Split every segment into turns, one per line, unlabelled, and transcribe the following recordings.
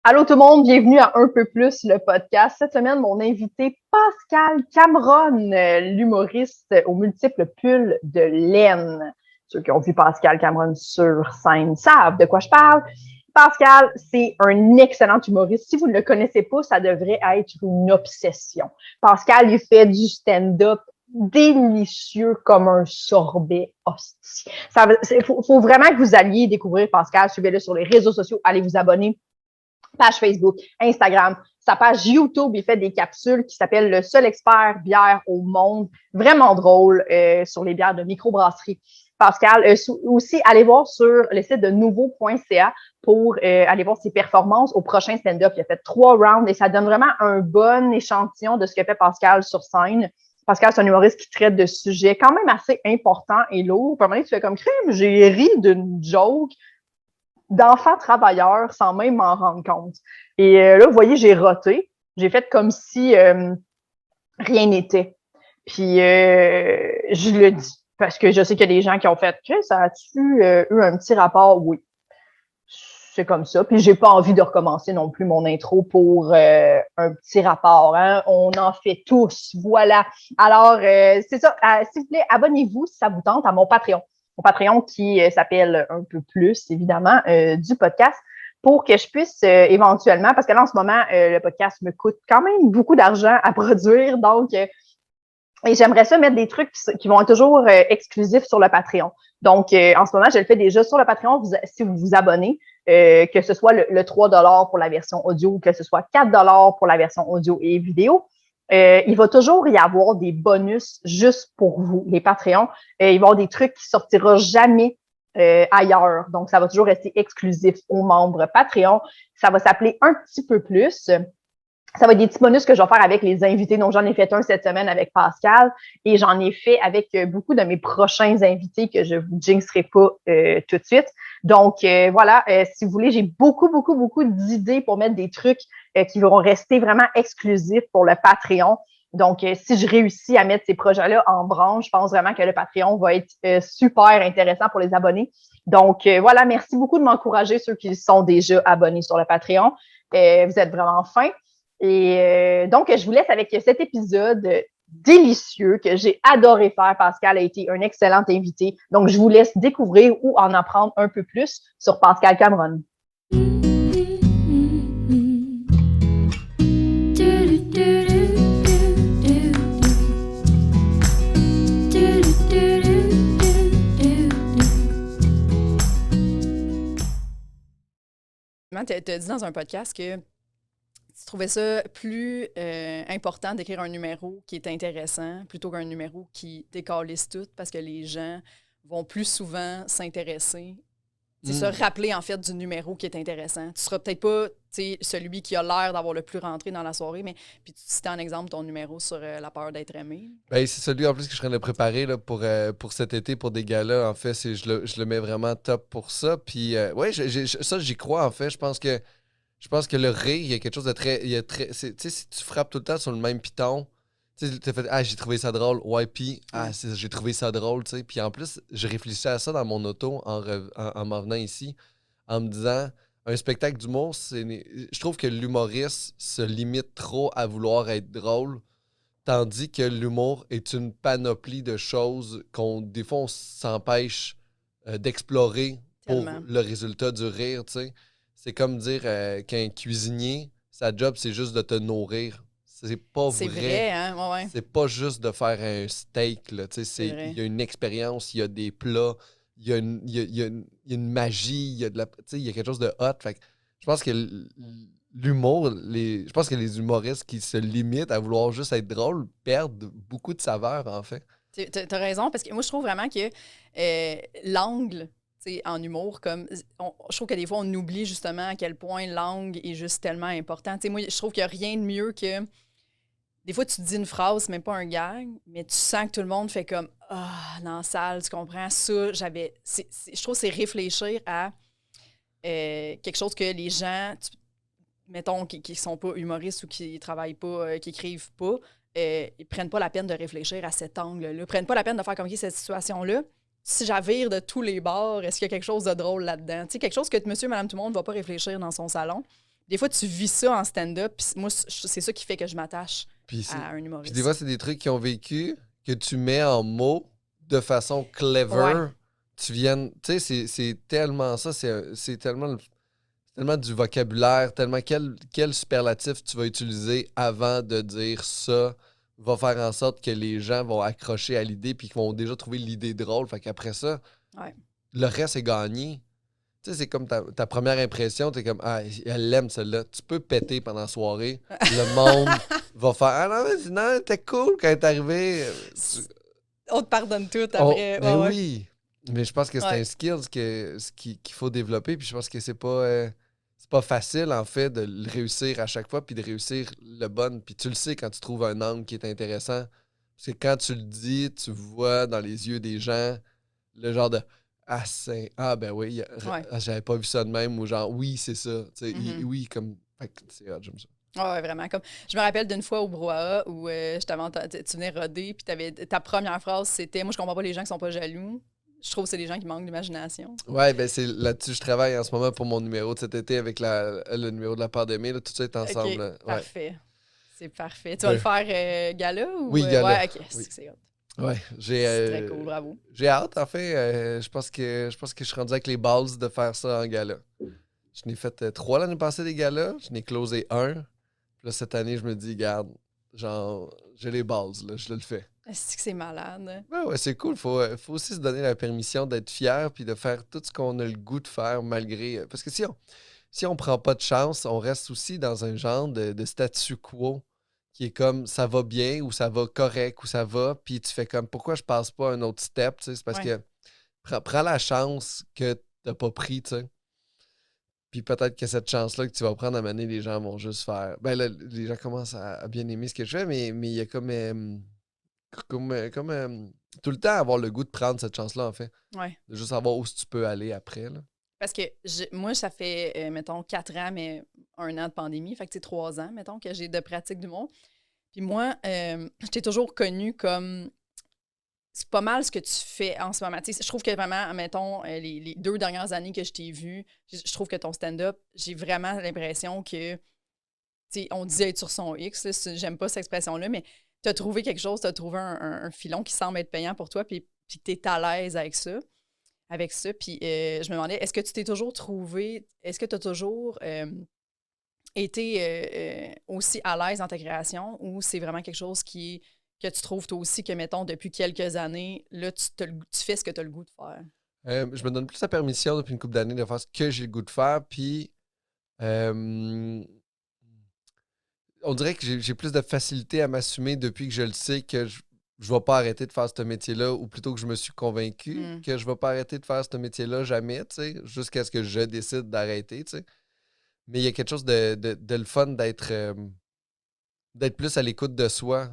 Allô tout le monde, bienvenue à Un peu plus, le podcast. Cette semaine, mon invité Pascal Cameron, l'humoriste aux multiples pulls de laine. Ceux qui ont vu Pascal Cameron sur scène savent de quoi je parle. Pascal, c'est un excellent humoriste. Si vous ne le connaissez pas, ça devrait être une obsession. Pascal, il fait du stand-up délicieux comme un sorbet hostie. Faut vraiment que vous alliez découvrir Pascal. Suivez-le sur les réseaux sociaux. Allez vous abonner. Page Facebook, Instagram, sa page YouTube, il fait des capsules qui s'appellent Le seul expert bière au monde. Vraiment drôle sur les bières de microbrasserie. Pascal, aussi, allez voir sur le site de nouveau.ca pour aller voir ses performances au prochain stand-up. Il a fait 3 rounds et ça donne vraiment un bon échantillon de ce que fait Pascal sur scène. Pascal, c'est un humoriste qui traite de sujets quand même assez importants et lourds. Puis à un moment donné, tu fais comme crime, j'ai ri d'une joke d'enfants travailleurs sans même m'en rendre compte. Et là, vous voyez, j'ai roté. J'ai fait comme si rien n'était. Puis je le dis parce que je sais qu'il y a des gens qui ont fait « ça a-tu eu un petit rapport? » Oui. C'est comme ça. Puis j'ai pas envie de recommencer non plus mon intro pour un petit rapport. Hein? On en fait tous. Voilà. Alors, c'est ça. S'il vous plaît, abonnez-vous si ça vous tente à mon Patreon. Mon Patreon qui s'appelle Un peu plus, évidemment, du podcast pour que je puisse éventuellement, parce que là, en ce moment, le podcast me coûte quand même beaucoup d'argent à produire. Donc, et j'aimerais ça mettre des trucs qui vont être toujours exclusifs sur le Patreon. Donc, en ce moment, je le fais déjà sur le Patreon si vous vous abonnez, que ce soit le 3 pour la version audio ou que ce soit 4 pour la version audio et vidéo. Il va toujours y avoir des bonus juste pour vous, les Patreons. Il va y avoir des trucs qui sortiront jamais ailleurs. Donc, ça va toujours rester exclusif aux membres Patreon. Ça va s'appeler Un petit peu plus. Ça va être des petits bonus que je vais faire avec les invités. Donc, j'en ai fait un cette semaine avec Pascal et j'en ai fait avec beaucoup de mes prochains invités que je vous jinxerai pas tout de suite. Donc, voilà, si vous voulez, j'ai beaucoup d'idées pour mettre des trucs qui vont rester vraiment exclusifs pour le Patreon. Donc, si je réussis à mettre ces projets-là en branche, je pense vraiment que le Patreon va être super intéressant pour les abonnés. Donc, voilà, merci beaucoup de m'encourager, ceux qui sont déjà abonnés sur le Patreon. Vous êtes vraiment fins. Et donc, je vous laisse avec cet épisode délicieux que j'ai adoré faire. Pascal a été un excellent invité. Donc, je vous laisse découvrir ou en apprendre un peu plus sur Pascal Cameron.
Tu as dit dans un podcast que tu trouvais ça plus important d'écrire un numéro qui est intéressant plutôt qu'un numéro qui décalisse tout parce que les gens vont plus souvent s'intéresser. C'est se rappeler, en fait, du numéro qui est intéressant. Tu seras peut-être pas celui qui a l'air d'avoir le plus rentré dans la soirée, mais puis tu citais en exemple ton numéro sur la peur d'être aimé.
Ben, c'est celui en plus que je suis en train de préparer là, pour cet été, pour des galas. En fait, je le mets vraiment top pour ça. Puis, ouais, ça, j'y crois, en fait. Je pense que le rire, il y a quelque chose de très. Tu sais, si tu frappes tout le temps sur le même piton, tu sais, t'as fait « Ah, j'ai trouvé ça drôle. » Ouais, puis « Ah, j'ai trouvé ça drôle. » Tu sais. Puis en plus, je réfléchissais à ça dans mon auto en m'en venant ici, en me disant un spectacle d'humour, je trouve que l'humoriste se limite trop à vouloir être drôle, tandis que l'humour est une panoplie de choses des fois, on s'empêche d'explorer pour
Tellement.
le résultat du rire, tu sais. C'est comme dire qu'un cuisinier, sa job, c'est juste de te nourrir. C'est pas
C'est
vrai.
vrai, hein? Ouais.
C'est pas juste de faire un steak, là. Tu sais,
C'est vrai.
il y a une expérience, il y a des plats, il y a une magie, il y a tu sais, il y a quelque chose de hot. Fait que je pense que l'humour, je pense que les humoristes qui se limitent à vouloir juste être drôles perdent beaucoup de saveur, en fait.
T'as raison, parce que moi, je trouve vraiment que l'angle, en humour, je trouve que des fois, on oublie justement à quel point l'angle est juste tellement important. Moi, je trouve qu'il n'y a rien de mieux que... Des fois, tu te dis une phrase, c'est même pas un gag, mais tu sens que tout le monde fait comme « Ah, dans la salle, tu comprends? » Ça, je trouve que c'est réfléchir à quelque chose que les gens, mettons, qui sont pas humoristes ou qui travaillent pas, qui écrivent pas, ils prennent pas la peine de réfléchir à cet angle-là. Ils prennent pas la peine de faire comme cette situation-là. Si j'avire de tous les bords, est-ce qu'il y a quelque chose de drôle là-dedans? Quelque chose que monsieur, madame, tout le monde ne va pas réfléchir dans son salon. Des fois, tu vis ça en stand-up, puis moi, c'est ça qui fait que je m'attache
Puis,
à un
puis
humoriste.
des fois, c'est des trucs qu'ils ont vécu que tu mets en mots de façon clever.
Ouais.
Tu viennes. Tu sais, c'est tellement ça. C'est tellement, tellement du vocabulaire, tellement quel superlatif tu vas utiliser avant de dire ça va faire en sorte que les gens vont accrocher à l'idée puis qu'ils vont déjà trouver l'idée drôle. Fait qu'après ça,
Ouais.
le reste est gagné. Tu sais, c'est comme ta première impression, t'es comme, ah, elle l'aime celle-là. Tu peux péter pendant la soirée. Le monde va faire, ah non, mais non, t'es cool quand t'es arrivé.
On te pardonne tout après.
Mais
Ouais, ouais.
oui. Mais je pense que c'est
Ouais.
un skill qu'il faut développer. Puis je pense que c'est pas facile, en fait, de le réussir à chaque fois. Puis de réussir le bon. Puis tu le sais quand tu trouves un angle qui est intéressant. Parce que quand tu le dis, tu vois dans les yeux des gens le genre de ah ben oui,
Ouais.
j'avais pas vu ça de même. Ou genre, oui, c'est ça. Tu sais,
Mhm.
oui, comme. Fait que c'est hot, j'aime ça.
Ouais, vraiment. Comme, je me rappelle d'une fois au Brouhaha où je t'avais tu venais roder, puis ta première phrase, c'était « Moi, je comprends pas les gens qui sont pas jaloux. Je trouve que c'est des gens qui manquent d'imagination. »
Ouais, ben c'est là-dessus que je travaille en ce moment pour mon numéro de cet été avec le numéro de la pandémie. Là, tout ça est ensemble.
OK,
Là. Ouais.
parfait. C'est parfait. Tu vas
Ben,
le faire gala ou...
oui, gala.
Ouais, OK,
Oui.
c'est hot.
Ouais,
C'est très cool, bravo.
j'ai hâte, en fait. Je pense que je suis rendu avec les balls de faire ça en gala. Je n'ai fait 3 l'année passée des galas. Je n'ai closé 1. Puis là, cette année, je me dis, garde, genre, j'ai les balls, là, je le fais.
Est-ce que c'est malade?
Ouais, c'est cool. Faut aussi se donner la permission d'être fier puis de faire tout ce qu'on a le goût de faire malgré. Parce que si on prend pas de chance, on reste aussi dans un genre de statu quo qui est comme ça va bien ou ça va correct ou ça va, puis tu fais comme pourquoi je passe pas un autre step, tu sais, c'est parce
Ouais.
que prends la chance que t'as pas pris, tu sais. Puis peut-être que cette chance-là que tu vas prendre à mener, les gens vont juste faire. Ben là, les gens commencent à bien aimer ce que je fais, mais il y a comme tout le temps avoir le goût de prendre cette chance-là, en fait.
Ouais.
De juste savoir où tu peux aller après, là.
Parce que moi, ça fait, mettons, 4 ans, mais 1 an de pandémie. Fait que c'est 3 ans, mettons, que j'ai de pratique d'humour. Puis moi, je t'ai toujours connue comme... C'est pas mal ce que tu fais en ce moment. Tu sais, je trouve que vraiment, mettons, les 2 dernières années que je t'ai vu, je trouve que ton stand-up, j'ai vraiment l'impression que... Tu sais, on disait être sur son X, là, j'aime pas cette expression-là, mais tu as trouvé quelque chose, tu as trouvé un filon qui semble être payant pour toi, puis tu es à l'aise avec ça. Puis je me demandais, est-ce que tu t'es toujours trouvé, est-ce que tu as toujours été aussi à l'aise dans ta création ou c'est vraiment quelque chose que tu trouves toi aussi que, mettons, depuis quelques années, là, tu fais ce que tu as le goût de faire?
Je me donne plus la permission depuis une couple d'années de faire ce que j'ai le goût de faire, puis on dirait que j'ai plus de facilité à m'assumer depuis que je le sais que je vais pas arrêter de faire ce métier-là, ou plutôt que je me suis convaincu que je vais pas arrêter de faire ce métier-là jamais, tu sais, jusqu'à ce que je décide d'arrêter, tu sais. Mais il y a quelque chose de le fun d'être plus à l'écoute de soi.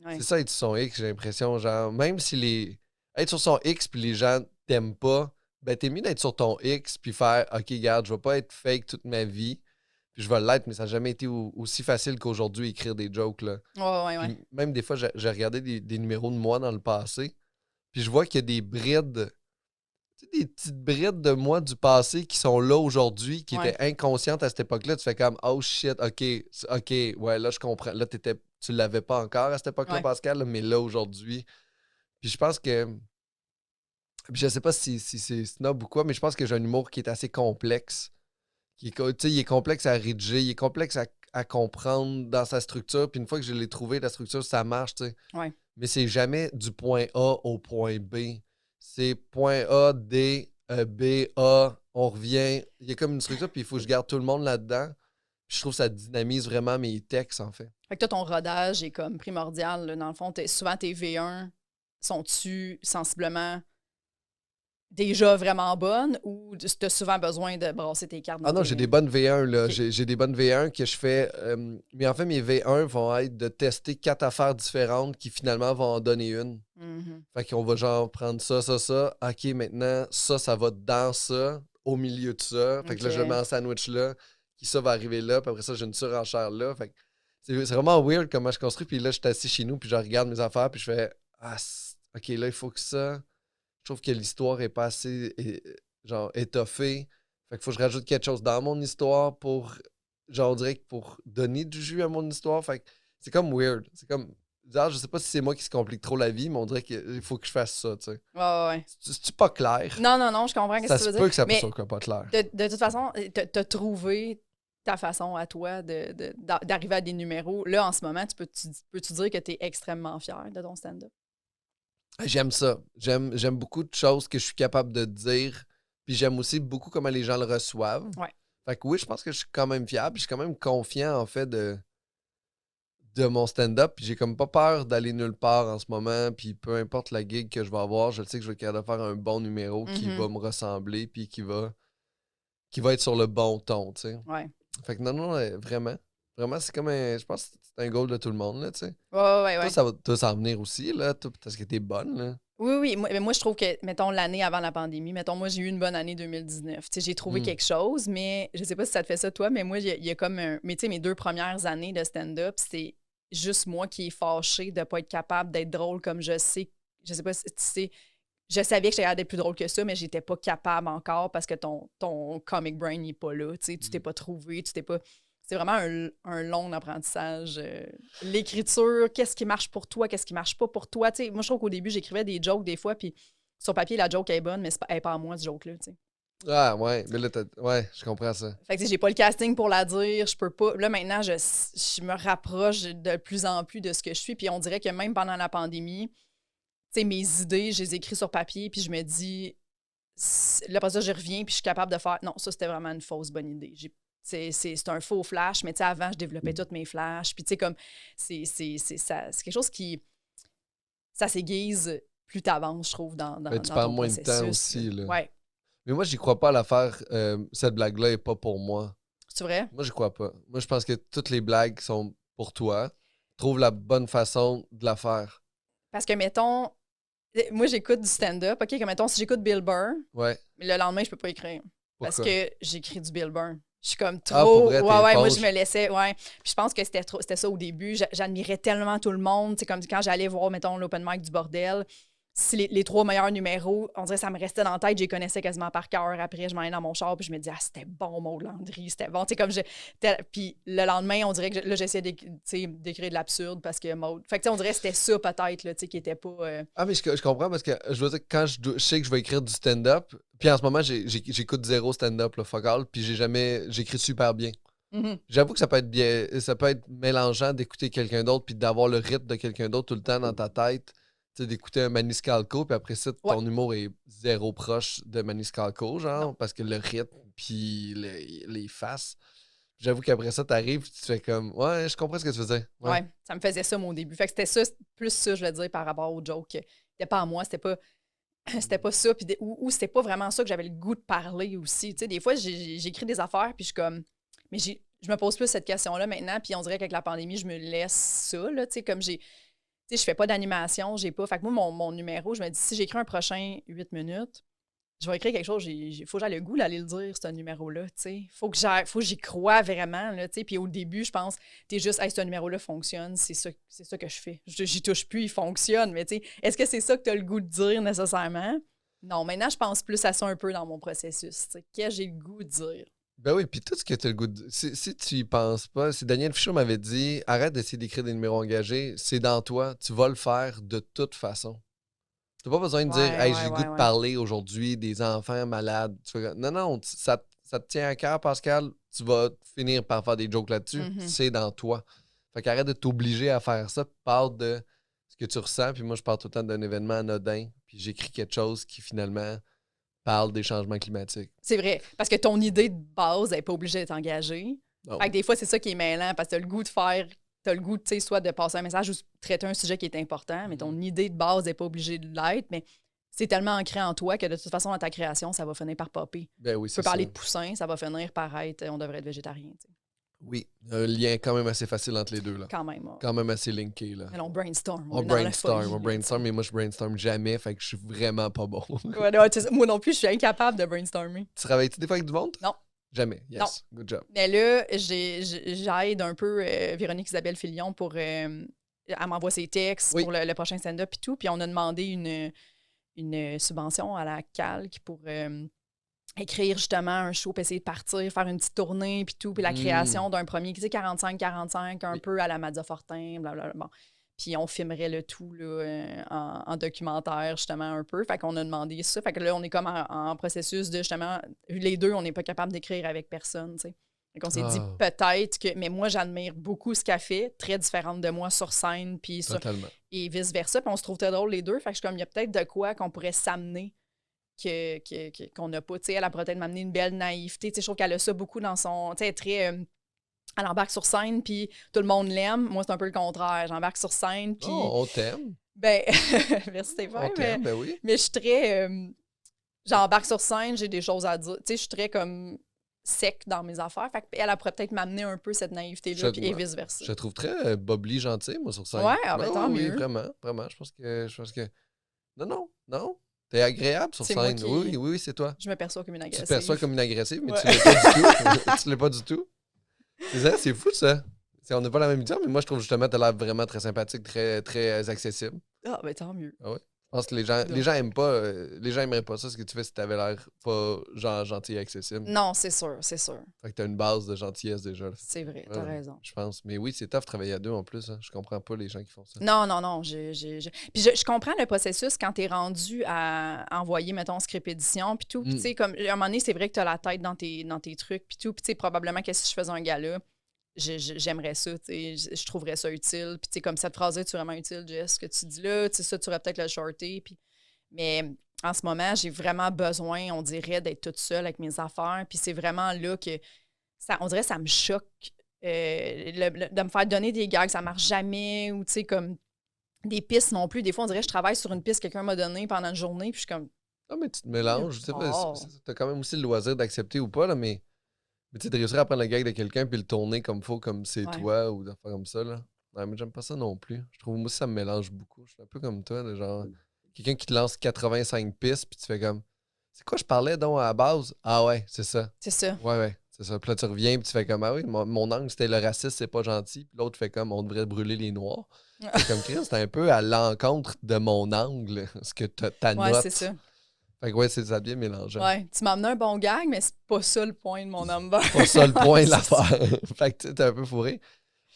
Ouais.
C'est ça, être sur son X, j'ai l'impression, genre, même si être sur son X puis les gens t'aiment pas, ben t'es mieux d'être sur ton X puis faire, OK, regarde, je vais pas être fake toute ma vie, puis je vais l'être, mais ça n'a jamais été aussi facile qu'aujourd'hui écrire des jokes, là.
Ouais.
Puis même des fois, j'ai regardé des numéros de moi dans le passé, puis je vois qu'il y a des brides, tu sais, des petites brides de moi du passé qui sont là aujourd'hui, qui
Ouais.
étaient inconscientes à cette époque-là. Tu fais comme, oh shit, OK, ouais, là, je comprends. Là, tu l'avais pas encore à cette époque-là,
Ouais.
Pascal, là, mais là, aujourd'hui. Puis je pense que, puis je sais pas si c'est snob ou quoi, mais je pense que j'ai un humour qui est assez complexe. Tu sais, il est complexe à rédiger, il est complexe à comprendre dans sa structure. Puis une fois que je l'ai trouvé, la structure, ça marche, tu sais.
Ouais.
Mais c'est jamais du point A au point B. C'est point A, D, B, A, on revient. Il y a comme une structure, puis il faut que je garde tout le monde là-dedans. Puis je trouve que ça dynamise vraiment mes textes, en fait.
Fait que toi, ton rodage est comme primordial, là, dans le fond. Souvent, tes V1 sont-tu sensiblement déjà vraiment bonnes ou tu as souvent besoin de brasser tes cartes dans
Ah non,
tes
j'ai des bonnes V1, là.
Ok.
J'ai des bonnes V1 que je fais. Mais en fait, mes V1 vont être de tester 4 affaires différentes qui finalement vont en donner une.
Mhm.
Fait qu'on va genre prendre ça. OK, maintenant, ça va dans ça, au milieu de ça. Fait que là, je le mets en sandwich là, qui ça va arriver là, puis après ça, j'ai une surenchère là. Fait que c'est vraiment weird comment je construis. Puis là, je suis assis chez nous, puis je regarde mes affaires, puis je fais OK, là, il faut que ça. Je trouve que l'histoire est pas assez genre étoffée. Fait qu'il faut que je rajoute quelque chose dans mon histoire pour genre, on dirait que pour donner du jus à mon histoire, fait que c'est comme weird. C'est comme, genre, je sais pas si c'est moi qui se complique trop la vie, mais on dirait qu'il faut que je fasse ça, tu sais.
Ouais.
C'est pas clair.
Non, je comprends ce que
Ça
tu
se
veux
peut
dire.
que ça
Mais
soit pas clair.
de toute façon, t'as trouvé ta façon à toi d'arriver à des numéros. Là, en ce moment, peux-tu dire que tu es extrêmement fier de ton stand-up?
J'aime ça. J'aime beaucoup de choses que je suis capable de dire. Puis j'aime aussi beaucoup comment les gens le reçoivent.
Ouais.
Fait que oui, je pense que je suis quand même fiable. Je suis quand même confiant, en fait, de mon stand-up. Puis j'ai comme pas peur d'aller nulle part en ce moment. Puis peu importe la gig que je vais avoir, je sais que je vais être capable de faire un bon numéro qui va me ressembler. Puis qui va être sur le bon ton, tu sais.
Ouais.
Fait que non, vraiment. Vraiment, c'est comme un. Je pense que c'est un goal de tout le monde, là, tu sais.
Ouais.
Toi, ça va s'en venir aussi, là, parce que t'es bonne, là.
Oui. Moi, je trouve que, mettons, l'année avant la pandémie, moi, j'ai eu une bonne année 2019. Tu sais, j'ai trouvé quelque chose, mais je sais pas si ça te fait ça, toi, mais moi, il y a comme un. Mais tu sais, mes 2 premières années de stand-up, c'est juste moi qui est fâchée de pas être capable d'être drôle comme je sais. Je sais pas si tu sais. Je savais que j'allais être plus drôle que ça, mais j'étais pas capable encore parce que ton comic brain n'est pas là. Tu t'es pas trouvé, tu t'es pas. C'est vraiment un long apprentissage. L'écriture, qu'est-ce qui marche pour toi, qu'est-ce qui marche pas pour toi. Moi, je trouve qu'au début, j'écrivais des jokes des fois, puis sur papier, la joke est bonne, mais elle n'est pas à moi, ce joke-là. T'sais.
Ah, ouais. Mais là, ouais, je comprends ça.
Fait que j'ai pas le casting pour la dire, je peux pas. Là, maintenant, je me rapproche de plus en plus de ce que je suis, puis on dirait que même pendant la pandémie, mes idées, je les écris sur papier, puis je me dis, là, après ça, je reviens, puis je suis capable de faire, non, ça, c'était vraiment une fausse bonne idée. C'est un faux flash, mais avant, je développais tous mes flashs. Puis, comme, c'est quelque chose qui, ça s'aiguise plus t'avances, je trouve, dans
tu
dans
perds
ton
moins de temps
processus.
aussi, là.
Ouais.
Mais moi, j'y crois pas à l'affaire. Cette blague-là est pas pour moi.
C'est vrai?
Moi, j'y crois pas. Moi, je pense que toutes les blagues sont pour toi. Trouve la bonne façon de la faire.
Parce que, mettons, moi, j'écoute du stand-up. OK, comme, mettons, si j'écoute Bill Burr,
ouais.
le lendemain, je peux pas écrire.
Pourquoi?
Parce que j'écris du Bill Burr. Je suis comme trop.
Pour vrai,
moi, je me laissais. Ouais. Puis je pense que c'était ça au début. J'admirais tellement tout le monde. C'est comme quand j'allais voir, mettons, l'open mic du bordel. Si les 3 meilleurs numéros, on dirait que ça me restait dans la tête. Je les connaissais quasiment par cœur. Après, je m'en allais dans mon char. Puis je me disais, c'était bon, Maud Landry. C'était bon. Comme puis le lendemain, on dirait que là, j'essayais d'écrire de l'absurde parce que Maud. Fait que on dirait que c'était ça, peut-être, là, qui était pas.
Ah, mais je comprends parce que je veux dire, quand je sais que je vais écrire du stand-up, puis en ce moment, j'écoute 0 stand-up, fuck all, puis j'écris super bien.
Mm-hmm.
J'avoue que ça peut être mélangeant d'écouter quelqu'un d'autre puis d'avoir le rythme de quelqu'un d'autre tout le temps dans ta tête. D'écouter un Maniscalco, puis après ça, ton humour est 0 proche de Maniscalco, genre, parce que le rythme, puis les faces. J'avoue qu'après ça, t'arrives, tu te fais comme, ouais, je comprends ce que tu veux dire.
Ouais, ça me faisait ça, mon début. Fait que c'était ça, plus ça, je veux dire, par rapport au joke. C'était pas à moi, c'était pas ça, puis ou c'était pas vraiment ça que j'avais le goût de parler aussi. Tu sais, des fois, j'écris des affaires, puis je suis comme, mais je me pose plus cette question-là maintenant, puis on dirait qu'avec la pandémie, je me laisse ça, là, tu sais, comme je fais pas d'animation, j'ai pas. Fait que moi, mon numéro, je me dis, si j'écris un prochain 8 minutes, je vais écrire quelque chose, faut que j'aie le goût d'aller le dire, ce numéro-là, tu sais. Faut que j'y croie vraiment, là, tu sais. Puis au début, je pense, t'es juste, hey, ce numéro-là fonctionne, c'est ça que je fais. J'y touche plus, il fonctionne, mais tu sais, est-ce que c'est ça que t'as le goût de dire nécessairement? Non, maintenant, je pense plus à ça un peu dans mon processus, tu sais. Qu'est-ce que j'ai le goût de dire?
Ben oui, puis tout ce que tu as le goût de... Si tu y penses pas, si Daniel Fichot m'avait dit « Arrête d'essayer d'écrire des numéros engagés, c'est dans toi, tu vas le faire de toute façon. » T'as pas besoin de dire « Hey, j'ai le goût de parler aujourd'hui des enfants malades. » Non, ça te tient à cœur, Pascal, tu vas finir par faire des jokes là-dessus, c'est dans toi. Fait qu'arrête de t'obliger à faire ça, parle de ce que tu ressens, puis moi je parle tout le temps d'un événement anodin, puis j'écris quelque chose qui finalement... parle des changements climatiques.
C'est vrai, parce que ton idée de base n'est pas obligée d'être engagée.
Non.
Fait que des fois, c'est ça qui est mêlant, parce que tu as le goût de faire, tu as le goût, tu sais, soit de passer un message ou de traiter un sujet qui est important, mais ton idée de base n'est pas obligée de l'être, mais c'est tellement ancré en toi que de toute façon, dans ta création, ça va finir par popper.
Ben oui,
tu peux parler de poussins, ça va finir par être, on devrait être végétarien, tu sais.
Oui, un lien quand même assez facile entre les deux, là.
Quand même.
Quand même assez linké, là.
Mais on brainstorm.
On brainstorm, mais moi, je brainstorm jamais, fait que je suis vraiment pas bon.
Moi non plus, je suis incapable de brainstormer.
Tu travailles-tu des fois avec du monde?
Non.
Jamais. Yes.
Non.
Good job.
Mais là, j'aide un peu Véronique Isabelle Filion pour... elle m'envoie ses textes pour le prochain stand-up et tout, puis on a demandé une subvention à la Calque pour écrire justement un show, puis essayer de partir, faire une petite tournée, puis tout, puis la création d'un premier, tu sais, 45-45, un peu à la Mazza Fortin, blablabla. Bon. Puis on filmerait le tout là, en documentaire, justement, un peu. Fait qu'on a demandé ça. Fait que là, on est comme en processus de, justement, les deux, on n'est pas capable d'écrire avec personne, tu sais. Fait qu'on s'est dit peut-être que... Mais moi, j'admire beaucoup ce qu'elle fait, très différente de moi sur scène, puis et vice-versa. Puis on se trouve très drôles les deux. Fait que je suis comme, il y a peut-être de quoi qu'on pourrait s'amener qu'on n'a pas. Tu sais, elle a peut-être m'amener une belle naïveté. Tu sais, je trouve qu'elle a ça beaucoup dans son... Tu sais, elle est très... elle embarque sur scène, puis tout le monde l'aime. Moi, c'est un peu le contraire. J'embarque sur scène, puis...
Oh, on t'aime.
Ben, merci Stéphane.
On t'aime, ben oui.
Mais je suis très... j'embarque sur scène, j'ai des choses à dire. Tu sais, je suis très comme sec dans mes affaires. Fait qu'elle pourrait peut-être m'amener un peu cette naïveté-là, et vice-versa.
Je trouve très bubbly, gentil, moi, sur scène.
Ouais, ah ben tant mieux.
Oui, vraiment, vraiment. Je pense que... Non. T'es agréable sur scène. Oui, c'est toi.
Je me perçois comme une agressive.
Tu te perçois comme une agressive, mais tu l'es pas du tout. Tu l'es pas du tout. C'est fou, ça. On n'a pas la même idée, mais moi, je trouve justement que t'as l'air vraiment très sympathique, très, très accessible.
Ah, ben tant mieux.
Ah ouais? Je pense que les gens aiment pas, les gens aimeraient pas ça, ce que tu fais si t'avais l'air pas gentil et accessible.
Non, c'est sûr, c'est sûr.
Fait que t'as une base de gentillesse déjà.
C'est vrai, t'as raison.
Je pense. Mais oui, c'est tough de travailler à deux en plus. Hein. Je comprends pas les gens qui font ça.
Non. Puis je comprends le processus quand t'es rendu à envoyer, mettons, script édition, puis tout. Puis tu sais, comme, à un moment donné, c'est vrai que t'as la tête dans tes trucs, puis tout. Puis tu sais, probablement que si je faisais un gala, j'aimerais ça, tu sais, je trouverais ça utile. Puis tu sais, comme cette phrase-là, tu es vraiment utile, Jess, ce que tu dis là, tu sais, ça, tu aurais peut-être le shorté. Puis... Mais en ce moment, j'ai vraiment besoin, on dirait, d'être toute seule avec mes affaires. Puis c'est vraiment là que, on dirait, ça me choque de me faire donner des gags, ça marche jamais, ou tu sais, comme des pistes non plus. Des fois, on dirait que je travaille sur une piste que quelqu'un m'a donnée pendant une journée, puis je suis comme...
Non, mais tu te mélanges. Tu as quand même aussi le loisir d'accepter ou pas, là, mais tu sais, de réussir à prendre le gag de quelqu'un puis le tourner comme faut, comme c'est toi, ou de faire comme ça, là. Ouais, mais j'aime pas ça non plus. Je trouve, moi aussi, ça me mélange beaucoup. Je suis un peu comme toi, là, genre... Quelqu'un qui te lance 85 pistes, puis tu fais comme... C'est quoi je parlais donc à la base? Ah ouais, c'est ça.
C'est ça.
Ouais, c'est ça. Puis là, tu reviens, puis tu fais comme... Ah oui, mon angle, c'était le racisme, c'est pas gentil. Puis l'autre fait comme... On devrait brûler les Noirs. C'est comme Chris, c'était un peu à l'encontre de mon angle, ce que ta note.
Ouais, c'est ça.
Fait que ouais, ça devient mélangeant.
Ouais, tu m'as amené un bon gag, mais c'est pas ça le point de mon number.
C'est pas ça le point de l'affaire. Fait que t'es un peu fourré.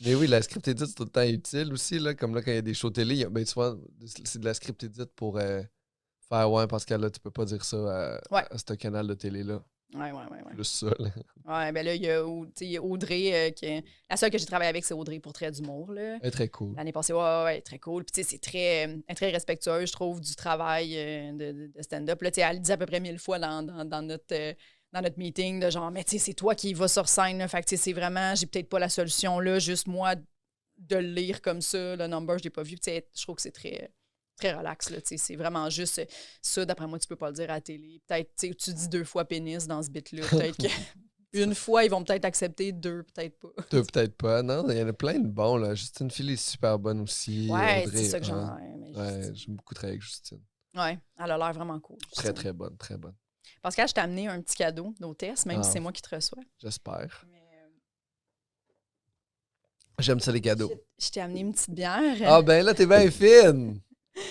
Mais oui, la script edit, c'est tout le temps utile aussi. Là, comme là, quand il y a des shows télé, ben, souvent, c'est de la script edit pour faire ouais, parce que là, tu peux pas dire ça à ce canal de télé-là.
Ouais.
Juste ça. Là.
Ouais, ben là, il y a Audrey, la seule que j'ai travaillé avec, c'est Audrey pour Trait d'humour. Là.
Elle est très cool.
L'année passée, ouais, très cool. Puis, tu sais, elle est très respectueuse, je trouve, du travail de stand-up. Là, tu sais, elle le dit à peu près 1000 fois dans notre meeting, de genre, mais tu sais, c'est toi qui vas sur scène. Là, fait que, tu sais, c'est vraiment, j'ai peut-être pas la solution là, juste moi, de le lire comme ça. Le number, je l'ai pas vu. Tu sais, je trouve que c'est très relax, là, c'est vraiment juste ça, d'après moi, tu peux pas le dire à la télé. Peut-être, tu dis 2 fois pénis dans ce bit-là. Peut-être qu'une fois, ils vont peut-être accepter, 2, peut-être pas.
2, peut-être pas. Non, il y en a plein de bons, là. Justine Phil est super bonne aussi.
Ouais,
Audrey,
c'est ça que j'en ai.
Ouais, j'aime beaucoup travailler avec Justine.
Ouais, elle a l'air vraiment cool.
Très, très bonne, très bonne.
Pascal, je t'ai amené un petit cadeau d'hôtesse, même si c'est moi qui te reçois.
J'espère. J'aime ça, les cadeaux.
Je t'ai amené une petite bière.
Ah, ben là, t'es bien fine!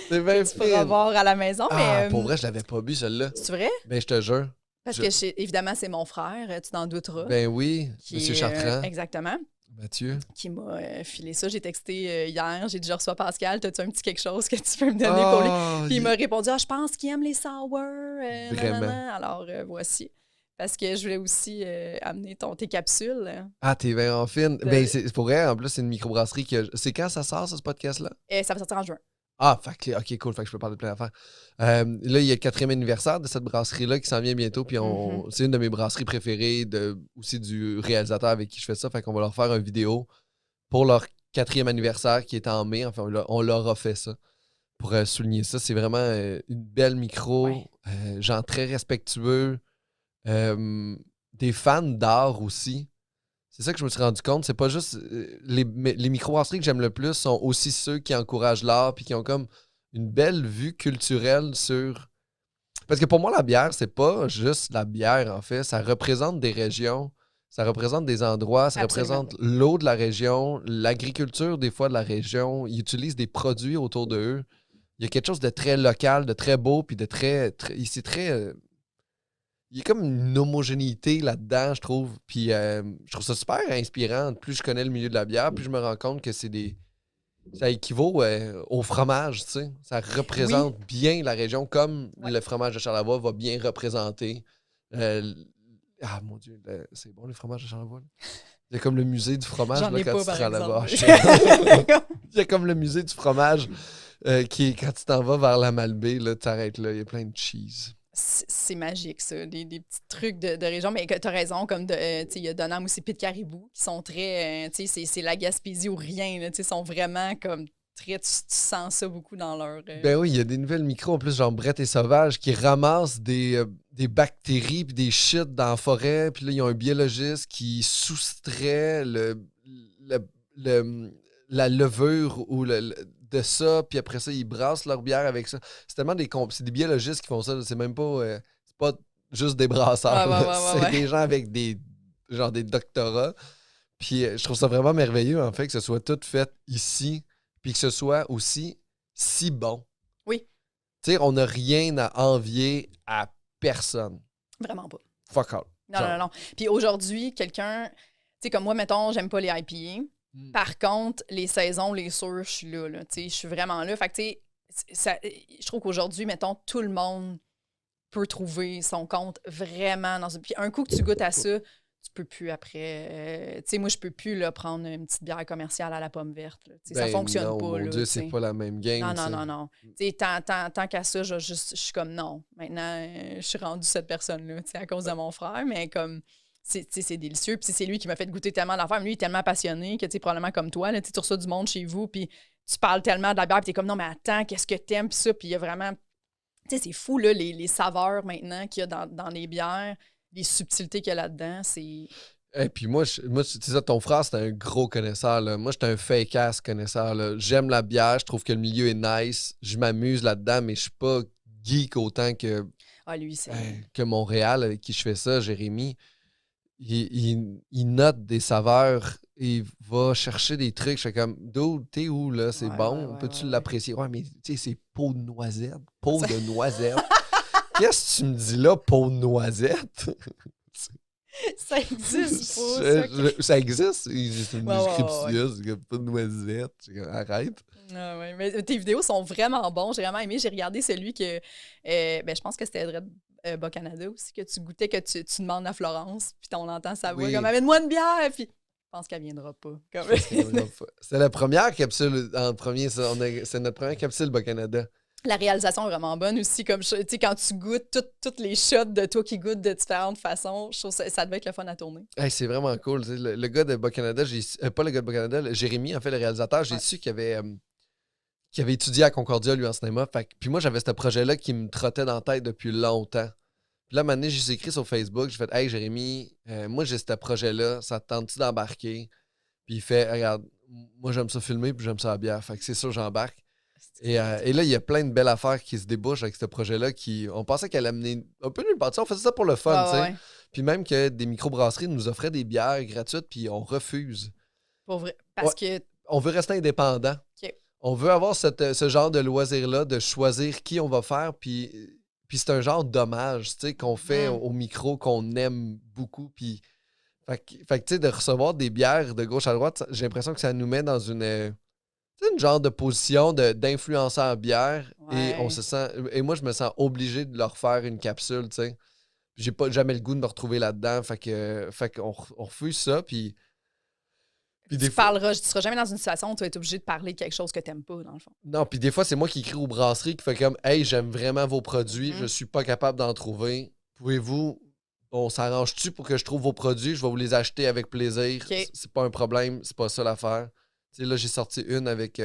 T'es bien
fine! Tu pourras boire à la maison, mais...
Pour vrai, je l'avais pas bu, celle-là.
C'est vrai?
Ben, je te jure.
Parce que, évidemment, c'est mon frère, tu t'en douteras.
Ben oui, Monsieur Chartrand.
Exactement.
Mathieu. Qui
m'a filé ça. J'ai texté hier, j'ai dit « Je reçois Pascal, t'as-tu un petit quelque chose que tu peux me donner pour lui? » Puis il m'a répondu « Ah, je pense qu'il aime les sour.
Vraiment.
Alors, voici. Parce que je voulais aussi amener tes capsules.
Ah, t'es bien en fine. Ben, c'est pour vrai, en plus, c'est une microbrasserie que... C'est quand ça sort, ce podcast-là?
Ça va sortir en juin.
Ah, OK, cool. Fait que je peux parler de plein d'affaires. Là, il y a le 4e anniversaire de cette brasserie-là qui s'en vient bientôt. Puis c'est une de mes brasseries préférées, aussi du réalisateur avec qui je fais ça. Fait qu'on va leur faire une vidéo pour leur 4e anniversaire qui est en mai. Enfin, on leur a fait ça pour souligner ça. C'est vraiment une belle micro, genre très respectueux. Des fans d'art aussi. C'est ça que je me suis rendu compte. C'est pas juste... les microbrasseries que j'aime le plus sont aussi ceux qui encouragent l'art puis qui ont comme une belle vue culturelle sur... Parce que pour moi, la bière, c'est pas juste la bière, en fait. Ça représente des régions, ça représente des endroits, ça représente l'eau de la région, l'agriculture, des fois, de la région. Ils utilisent des produits autour d'eux. Il y a quelque chose de très local, de très beau, puis de très... c'est très... il y a comme une homogénéité là-dedans, je trouve. Puis je trouve ça super inspirant. Plus je connais le milieu de la bière, plus je me rends compte que ça équivaut au fromage, tu sais. Ça représente bien la région comme le fromage de Charlevoix va bien représenter. Ah mon Dieu, c'est bon le fromage de Charlevoix. Là. Il y a comme le musée du fromage
J'en
là,
ai
quand
pas,
tu te
par
rends là-bas.
exemple.
Il y a comme le musée du fromage qui est quand tu t'en vas vers la Malbaie, là, tu t'arrêtes là, il y a plein de cheese.
C'est magique, ça. Des petits trucs de région. Mais tu as raison, comme il y a Donham aussi, Pit Caribou, qui sont très. C'est la Gaspésie ou rien. Là, sont vraiment comme très. Tu sens ça beaucoup dans leur.
Ben oui, il y a des nouvelles micros, en plus, genre Brett et Sauvage, qui ramassent des bactéries puis des shit dans la forêt. Puis là, ils ont un biologiste qui soustrait la levure ou de ça. Puis après ça, ils brassent leur bière avec ça. C'est tellement c'est des biologistes qui font ça. C'est même pas... c'est pas juste des brasseurs. C'est des gens avec des doctorats. Puis je trouve ça vraiment merveilleux, en fait, que ce soit tout fait ici. Puis que ce soit aussi si bon.
Oui.
Tu sais, on n'a rien à envier à personne.
Vraiment pas.
Fuck all.
Non. Puis aujourd'hui, quelqu'un, tu sais, comme moi, mettons, j'aime pas les IPA. Par contre, les saisons, les sours, je suis là. Tu sais, je suis vraiment là. Fait que, tu sais, je trouve qu'aujourd'hui, mettons, tout le monde peut trouver son compte vraiment dans une. Puis un coup que tu goûtes à ça, tu peux plus après. Tu sais, moi, je peux plus là, prendre une petite bière commerciale à la pomme verte. Ça fonctionne
non,
pas.
Mon
là,
Dieu, c'est pas la même game.
Non. Tu sais, tant qu'à ça, je suis comme non. Maintenant, je suis rendue cette personne-là, tu sais, à cause de mon frère, mais comme. C'est délicieux. Puis c'est lui qui m'a fait goûter tellement d'affaires. Lui, il est tellement passionné que, tu sais, probablement comme toi, là, tu reçois du monde chez vous, puis tu parles tellement de la bière, puis t'es comme, non, mais attends, qu'est-ce que t'aimes, puis ça. Puis il y a vraiment... Tu sais, c'est fou, là, les saveurs maintenant qu'il y a dans les bières, les subtilités qu'il y a là-dedans, c'est...
Et puis moi, tu sais, ton frère, c'est un gros connaisseur. Là. Moi, j'étais un fake-ass connaisseur. Là. J'aime la bière, je trouve que le milieu est nice. Je m'amuse là-dedans, mais je suis pas geek autant que,
lui, c'est...
que Montréal, avec qui je fais ça, Jérémy. Il note des saveurs, il va chercher des trucs. Je fais comme, d'où, t'es où, là? C'est bon? Peux-tu l'apprécier? Ouais, mais tu sais, c'est peau de noisette. Peau de noisette. Qu'est-ce que tu me dis là, peau de noisette?
Ça existe pas,
ça existe. C'est une description, c'est comme pas de noisette. Arrête.
Ah ouais, mais tes vidéos sont vraiment bons. J'ai vraiment aimé. J'ai regardé celui que, je pense que c'était Bas-Canada aussi, que tu goûtais, que tu demandes à Florence, puis on entend sa voix comme « Amène-moi une bière! » Puis je pense qu'elle viendra pas.
C'est la première capsule en premier. C'est notre première capsule Bas-Canada.
La réalisation est vraiment bonne aussi. Comme tu sais, quand tu goûtes toutes les shots de toi qui goûtent de différentes façons, je trouve que ça devait être le fun à tourner.
Hey, c'est vraiment cool. Le gars de Bas-Canada, pas le gars de Bas-Canada, Jérémy, en fait, le réalisateur, j'ai su qu'il avait étudié à Concordia, lui, en cinéma. Puis moi, j'avais ce projet-là qui me trottait dans la tête depuis longtemps. Puis là, un moment donné, j'ai écrit sur Facebook, j'ai fait « Hey, Jérémy, moi, j'ai ce projet-là, ça te tente-tu d'embarquer? » Puis il fait « Regarde, moi, j'aime ça filmer, puis j'aime ça la bière. Fait que c'est sûr, j'embarque. » Et là, il y a plein de belles affaires qui se débouchent avec ce projet-là. On pensait qu'elle amenait un peu nulle part. On faisait ça pour le fun, tu sais. Ouais. Puis même que des microbrasseries nous offraient des bières gratuites, puis on refuse.
Pour vrai? Parce que...
On veut rester indépendant.
Okay.
On veut avoir ce genre de loisir-là, de choisir qui on va faire, puis c'est un genre d'hommage, tu sais, qu'on fait au micro, qu'on aime beaucoup, puis... Fait que tu sais, de recevoir des bières de gauche à droite, j'ai l'impression que ça nous met dans une genre de position d'influenceur bière, et on se sent... Et moi, je me sens obligé de leur faire une capsule, tu sais. J'ai pas jamais le goût de me retrouver là-dedans, fait qu'on refuse ça, puis...
Tu seras jamais dans une situation où tu vas être obligé de parler de quelque chose que t'aimes pas, dans le fond.
Non, puis des fois, c'est moi qui écris aux brasseries qui fait comme « Hey, j'aime vraiment vos produits, je suis pas capable d'en trouver. Pouvez-vous... On s'arrange-tu pour que je trouve vos produits? Je vais vous les acheter avec plaisir. Okay. C'est pas un problème, c'est pas ça l'affaire. » Tu sais, là, j'ai sorti une avec... tu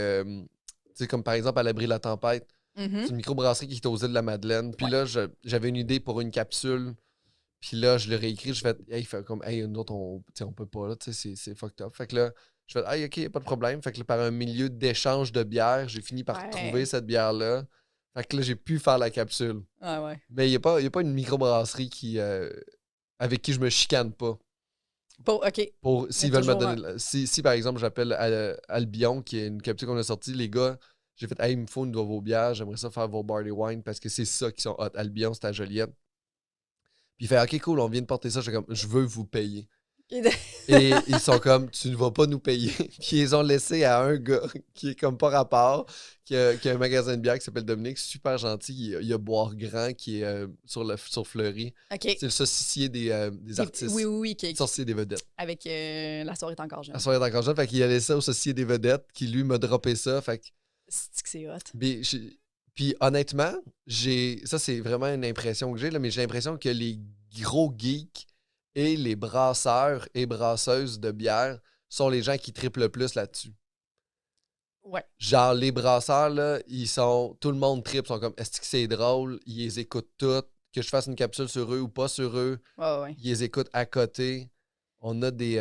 sais, comme par exemple, à l'abri de la tempête. C'est une microbrasserie qui est aux îles de la Madeleine. Puis là, j'avais une idée pour une capsule. Puis là, je l'ai réécrit. Je fais, hey, nous autres, on peut pas, là, tu sais, c'est fucked up. Fait que là, je fais, hey, OK, pas de problème. Fait que là, par un milieu d'échange de bières, j'ai fini par trouver cette bière-là. Fait que là, j'ai pu faire la capsule.
Ah ouais.
Mais il n'y a pas une microbrasserie avec qui je me chicane pas.
OK.
S'ils veulent me donner... Si, par exemple, j'appelle Albion, qui est une capsule qu'on a sortie, les gars, j'ai fait, hey, il me faut une de vos bières, j'aimerais ça faire vos barley wine parce que c'est ça qui sont hot. Albion, c'est à Joliette. Puis il fait « OK, cool, on vient de porter ça. » Je suis comme « Je veux vous payer. »
Et
Et ils sont comme « Tu ne vas pas nous payer. » Puis ils ont laissé à un gars qui est comme pas rapport, qui a un magasin de bière qui s'appelle Dominique, super gentil. Il y a Boire Grand qui est sur Fleury.
OK.
C'est le saucissier des artistes.
Oui.
Saucissier des vedettes.
Avec La soirée est encore jeune.
La soirée est encore jeune. Fait qu'il a laissé au saucissier des vedettes qui, lui, m'a droppé ça. Fait que...
C'est hot.
Puis honnêtement, ça c'est vraiment une impression que j'ai, là, mais j'ai l'impression que les gros geeks et les brasseurs et brasseuses de bière sont les gens qui triplent le plus là-dessus.
Ouais.
Genre, les brasseurs, là, tout le monde triple, sont comme, est-ce que c'est drôle? Ils les écoutent toutes, que je fasse une capsule sur eux ou pas sur eux.
Ouais.
Ils les écoutent à côté. On a des...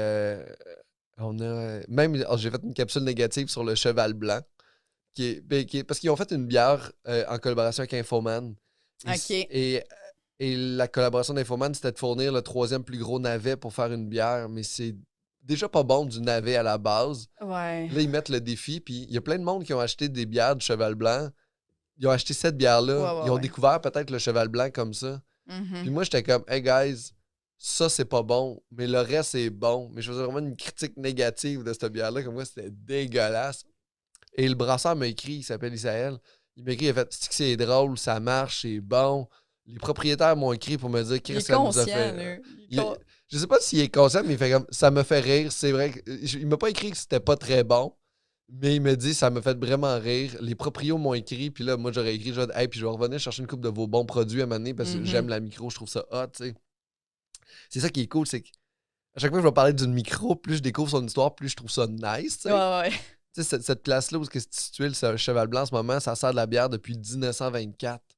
même, j'ai fait une capsule négative sur le Cheval Blanc. Parce qu'ils ont fait une bière en collaboration avec Infoman.
OK.
Et la collaboration d'Infoman, c'était de fournir le 3e plus gros navet pour faire une bière, mais c'est déjà pas bon du navet à la base.
Ouais.
Là, ils mettent le défi, puis il y a plein de monde qui ont acheté des bières du Cheval Blanc. Ils ont acheté cette bière-là. Ils ont découvert peut-être le Cheval Blanc comme ça. Puis moi, j'étais comme, hey guys, ça c'est pas bon, mais le reste c'est bon. Mais je faisais vraiment une critique négative de cette bière-là, comme moi, c'était dégueulasse. Et le brasseur m'a écrit, il s'appelle Isaël. Il m'a écrit, il a fait c'est drôle, ça marche, c'est bon. Les propriétaires m'ont écrit pour me dire
Il est
ça nous a
conscient,
fait.
là.
Je sais pas s'il est conscient, mais il fait comme ça me fait rire. C'est vrai. Il m'a pas écrit que c'était pas très bon, mais il me dit ça me fait vraiment rire. Les proprios m'ont écrit, puis là, moi j'aurais écrit, hey, puis je vais revenir chercher une coupe de vos bons produits à un moment donné parce que j'aime la micro, je trouve ça hot, tu sais. C'est ça qui est cool, c'est que à chaque fois que je vais parler d'une micro, plus je découvre son histoire, plus je trouve ça nice, tu sais.
Ouais.
Tu sais, cette place-là où c'est situé le Cheval Blanc en ce moment, ça sert de la bière depuis 1924. Tu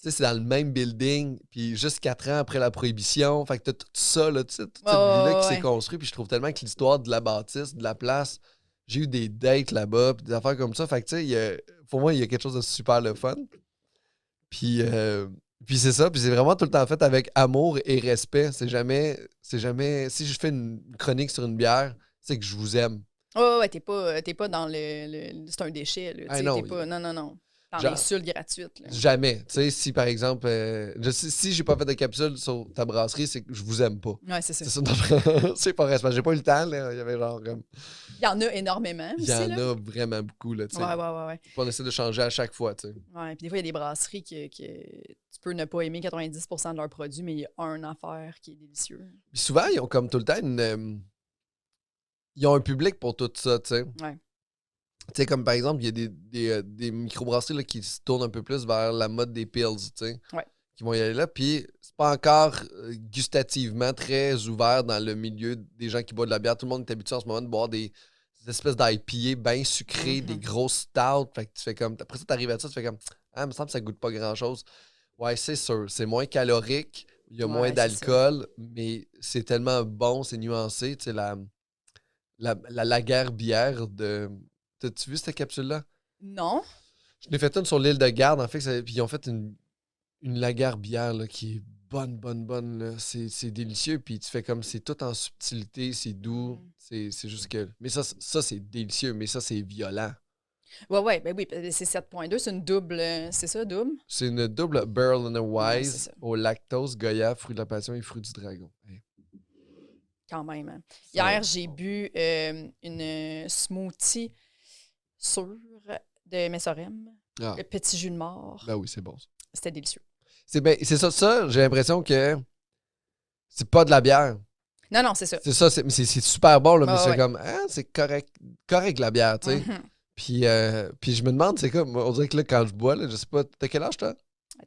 sais, c'est dans le même building, puis juste 4 ans après la Prohibition. Fait que t'as tout ça, là, tu sais, toute cette vie-là qui s'est construite. Puis je trouve tellement que l'histoire de la bâtisse, de la place, j'ai eu des dates là-bas, puis des affaires comme ça. Fait que, tu sais, pour moi, il y a quelque chose de super le fun. Puis c'est ça, puis c'est vraiment tout le temps fait avec amour et respect. C'est jamais... Si je fais une chronique sur une bière, c'est que je vous aime.
Ouais, t'es pas dans le c'est un déchet, là.
Non.
T'es pas... Non. Dans
Genre,
l'insulte gratuite, là.
Jamais. Tu sais, si par exemple, si j'ai pas fait de capsule sur ta brasserie, c'est que je vous aime pas.
Ouais, c'est ça.
C'est pas respect. J'ai pas eu le temps, là. Il y avait genre comme.
Il y en a énormément
Il
aussi,
y en
là.
a vraiment beaucoup, là, tu sais.
Ouais.
Puis on essaie de changer à chaque fois, tu sais.
Ouais, puis des fois, il y a des brasseries que tu peux ne pas aimer 90% de leurs produits, mais il y a une affaire qui est délicieux.
Puis souvent, ils ont comme tout le temps ils ont un public pour tout ça, tu sais.
Ouais.
Tu sais, comme par exemple, il y a des microbrasseries là, qui se tournent un peu plus vers la mode des pills, tu sais.
Ouais.
Qui vont y aller là. Puis c'est pas encore gustativement très ouvert dans le milieu des gens qui boivent de la bière. Tout le monde est habitué en ce moment de boire des espèces d'IPA bien sucrées, des grosses stouts. Fait que tu fais comme. Après ça, t'arrives à ça, tu fais comme. Ah, il me semble que ça goûte pas grand-chose. Ouais, c'est sûr. C'est moins calorique. Il y a moins d'alcool, mais c'est tellement bon, c'est nuancé. Tu sais, la lager bière de. T'as-tu vu cette capsule-là?
Non.
Je l'ai fait une sur l'île de Garde, en fait. Puis ils ont fait une lager bière là, qui est bonne. Là. C'est délicieux. Puis tu fais comme c'est tout en subtilité, c'est doux. C'est juste que. Mais ça c'est délicieux, mais ça, c'est violent.
Ouais, ben oui, c'est 7.2, c'est une double. C'est ça, double?
C'est une double Berliner
Ouais,
Weiss au lactose, goya, fruit de la passion et fruit du dragon. Hey.
Quand même. Hein. Hier, j'ai bu une smoothie sûre de Messorem. Le petit jus de mort.
Ben oui, c'est bon.
C'était délicieux.
C'est ça, j'ai l'impression que c'est pas de la bière.
Non, c'est ça.
C'est ça, c'est super bon, là, mais c'est
ouais.
comme, c'est correct la bière, tu sais. Puis je me demande, c'est quoi, on dirait que là, quand je bois, là, je sais pas, t'as quel âge, toi?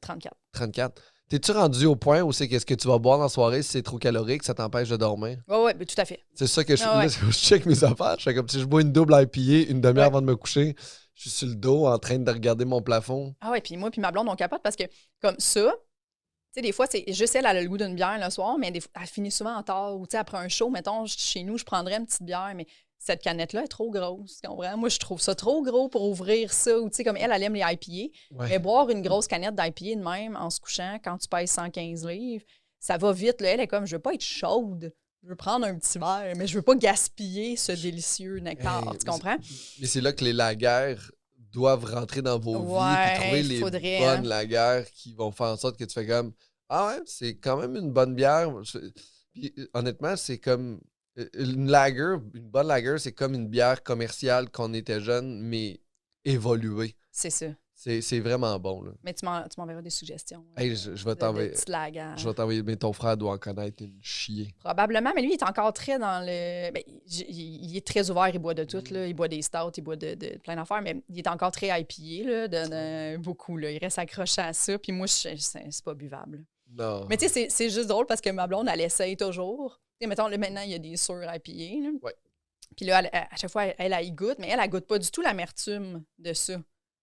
34.
34. T'es-tu rendu au point où c'est qu'est-ce que tu vas boire dans la soirée si c'est trop calorique, ça t'empêche de dormir?
Ouais, ben, tout à fait.
C'est ça que je check mes affaires. Je fais comme si je bois une double IPA une demi-heure avant de me coucher. Je suis sur le dos en train de regarder mon plafond.
Ah ouais, puis moi puis ma blonde, on capote parce que comme ça, tu sais, des fois, c'est juste elle a le goût d'une bière le soir, mais elle finit souvent en tard. Ou tu sais, après un show, mettons, chez nous, je prendrais une petite bière, mais cette canette-là est trop grosse, tu comprends? Moi, je trouve ça trop gros pour ouvrir ça. Ou tu sais, comme elle aime les IPA.
Ouais.
Mais boire une grosse canette d'IPA de même en se couchant quand tu pèses 115 livres, ça va vite. Là. Elle est comme, je veux pas être chaude. Je veux prendre un petit verre, mais je veux pas gaspiller ce délicieux nectar. Tu comprends?
Mais c'est là que les laguerres doivent rentrer dans vos vies et trouver les bonnes laguerres qui vont faire en sorte que tu fais comme Ah ouais, c'est quand même une bonne bière. Puis, honnêtement, c'est comme une lager, une bonne lager, c'est comme une bière commerciale quand on était jeune, mais évoluée.
C'est ça.
C'est vraiment bon, là.
Mais tu m'enverras des suggestions
Hey, je vais
de
t'envoyer.
petites lags.
Je vais t'envoyer, mais ton frère doit en connaître une chier.
Probablement, mais lui, il est encore très dans le. Ben, il est très ouvert, il boit de tout. Là. Il boit des stouts, il boit de plein d'affaires, mais il est encore très IPA, là, de beaucoup. Là. Il reste accroché à ça, puis moi, c'est pas buvable.
Non.
Mais tu sais, c'est juste drôle parce que ma blonde, elle essaye toujours. Tu sais, mettons, là, maintenant, il y a des sûrs IPA. Là.
Ouais.
Puis là, à chaque fois, elle y goûte, mais elle goûte pas du tout l'amertume de ça.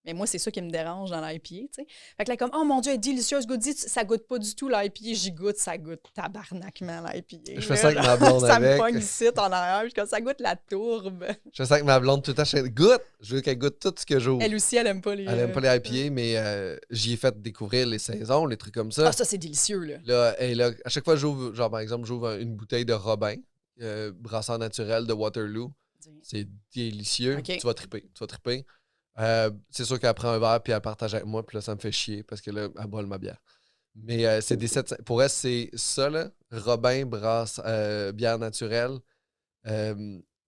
Mais moi, c'est ça qui me dérange dans l'IPA, tu sais. Fait que là, comme, oh mon Dieu, elle est délicieuse, ça goûte pas du tout l'IPA. J'y goûte, ça goûte tabarnakement l'IPA.
Je fais ça avec ma blonde
ça
avec.
me pogne ici en arrière, puis comme ça goûte la tourbe.
Je fais ça avec ma blonde tout le temps. Je fais, goûte! Je veux qu'elle goûte tout ce que j'ouvre.
Elle aussi, elle aime pas les...
Elle aime pas les IPA, mais j'y ai fait découvrir les saisons, les trucs comme ça.
Ah, ça, c'est délicieux, là.
Là, à chaque fois, j'ouvre, genre, par exemple, j'ouvre une bouteille de Robin, brasseur naturel de Waterloo. C'est délicieux.
Okay.
Tu vas triper. C'est sûr qu'elle prend un verre puis elle partage avec moi, puis là, ça me fait chier parce que là, elle boit ma bière. Mais c'est des 7... Pour elle, c'est ça, là. Robin brasse bière naturelle.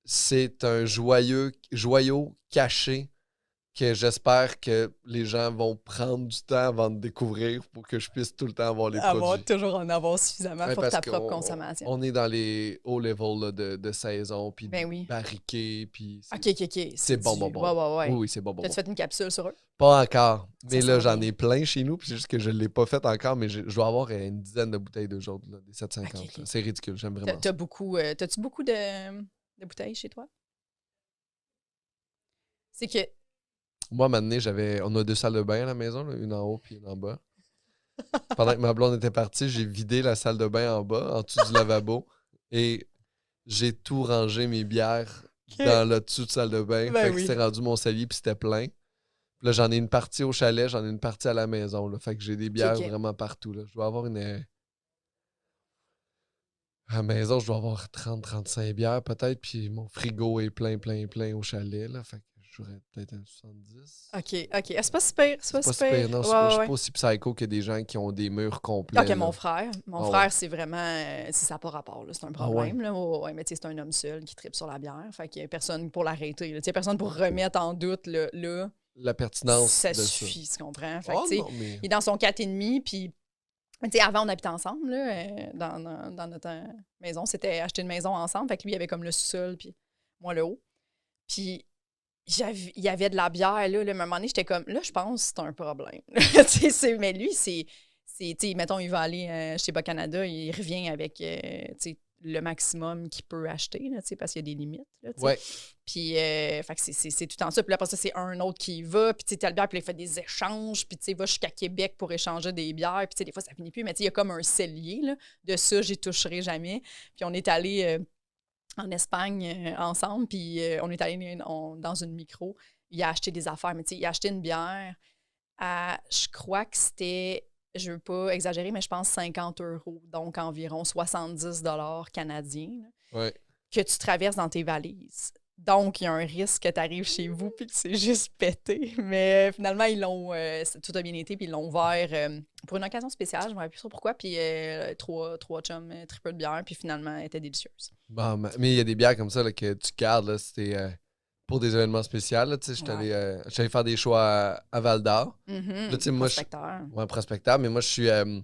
C'est un joyau caché que j'espère que les gens vont prendre du temps avant de découvrir pour que je puisse tout le temps avoir les produits.
Toujours en avoir suffisamment
Ouais,
pour ta propre consommation.
On est dans les hauts levels là, de saison, puis
oui.
barriqués, puis...
OK.
C'est bon.
Ouais.
Oui, c'est bon.
T'as-tu fait une capsule sur eux?
Pas encore. Mais
Ça
là,
sent
j'en
bien.
ai plein chez nous, puis c'est juste que je ne l'ai pas fait encore, mais je dois avoir une dizaine de bouteilles de jaune, là, des 750.
OK.
C'est ridicule, j'aime vraiment ça.
T'as-tu beaucoup de bouteilles chez toi? C'est que...
Moi, maintenant, on a 2 salles de bain à la maison, là, une en haut puis une en bas. Pendant que ma blonde était partie, j'ai vidé la salle de bain en bas, en dessous du lavabo, et j'ai tout rangé mes bières dans le dessous de salle de bain.
Ben
fait que
oui.
c'était rendu mon cellier puis c'était plein. Puis là, j'en ai une partie au chalet, j'en ai une partie à la maison. Là. Fait que j'ai des bières vraiment partout. Là. Je dois avoir une... À la maison, je dois avoir 30-35 bières peut-être, puis mon frigo est plein au chalet. Là. Fait que j'aurais peut-être un 70.
OK. Ah, c'est pas super.
C'est pas super. Non, je suis pas aussi psycho que des gens qui ont des murs complets.
OK,
là.
mon frère, c'est vraiment... ça n'a pas rapport, là, c'est un problème.
Ah
ouais? Là. Mais tu sais, c'est un homme seul qui tripe sur la bière. Fait qu'il n'y a personne pour l'arrêter. Il n'y a personne pour remettre en doute là,
la pertinence
ça
de
suffit, tu comprends? Fait
Oh,
que,
non, mais...
il est dans son 4,5, puis... Tu sais, avant, on habitait ensemble, là, dans notre maison. C'était acheter une maison ensemble. Fait que lui, il avait comme le sous-sol, puis moi, le haut. Puis, il y avait de la bière, là. À un moment donné, j'étais comme, là, je pense que c'est un problème. Mais lui, tu sais, mettons, il va aller chez Bas-Canada, il revient avec, tu sais, le maximum qu'il peut acheter, là, parce qu'il y a des limites. Là,
ouais.
Puis, fait que c'est tout en ça. Puis là, après ça, c'est un autre qui y va. Puis, tu sais, telle bière, puis il fait des échanges. Puis, tu sais, il va jusqu'à Québec pour échanger des bières. Puis, tu sais, des fois, ça finit plus. Mais, tu sais, il y a comme un cellier, là. De ça, j'y toucherai jamais. Puis, on est allé en Espagne ensemble. Puis, on est allé dans une micro. Il a acheté des affaires. Mais, tu sais, il a acheté une bière à, je crois que c'était... Je veux pas exagérer, mais je pense 50 €, donc environ 70 $ canadiens,
Ouais.
que tu traverses dans tes valises. Donc, il y a un risque que tu arrives chez vous puis que c'est juste pété. Mais finalement, ils l'ont... tout a bien été, puis ils l'ont ouvert pour une occasion spéciale, je ne me rappelle plus trop pourquoi, puis trois chums, triple de bière, puis finalement, elle était délicieuse.
Bon, mais il y a des bières comme ça là, que tu gardes, là, c'était... pour des événements spéciaux, là, tu sais, je suis allé faire des choix à Val-d'Or.
Mm-hmm.
Là, tu sais, moi,
prospecteur.
Ouais, prospecteur, mais moi, je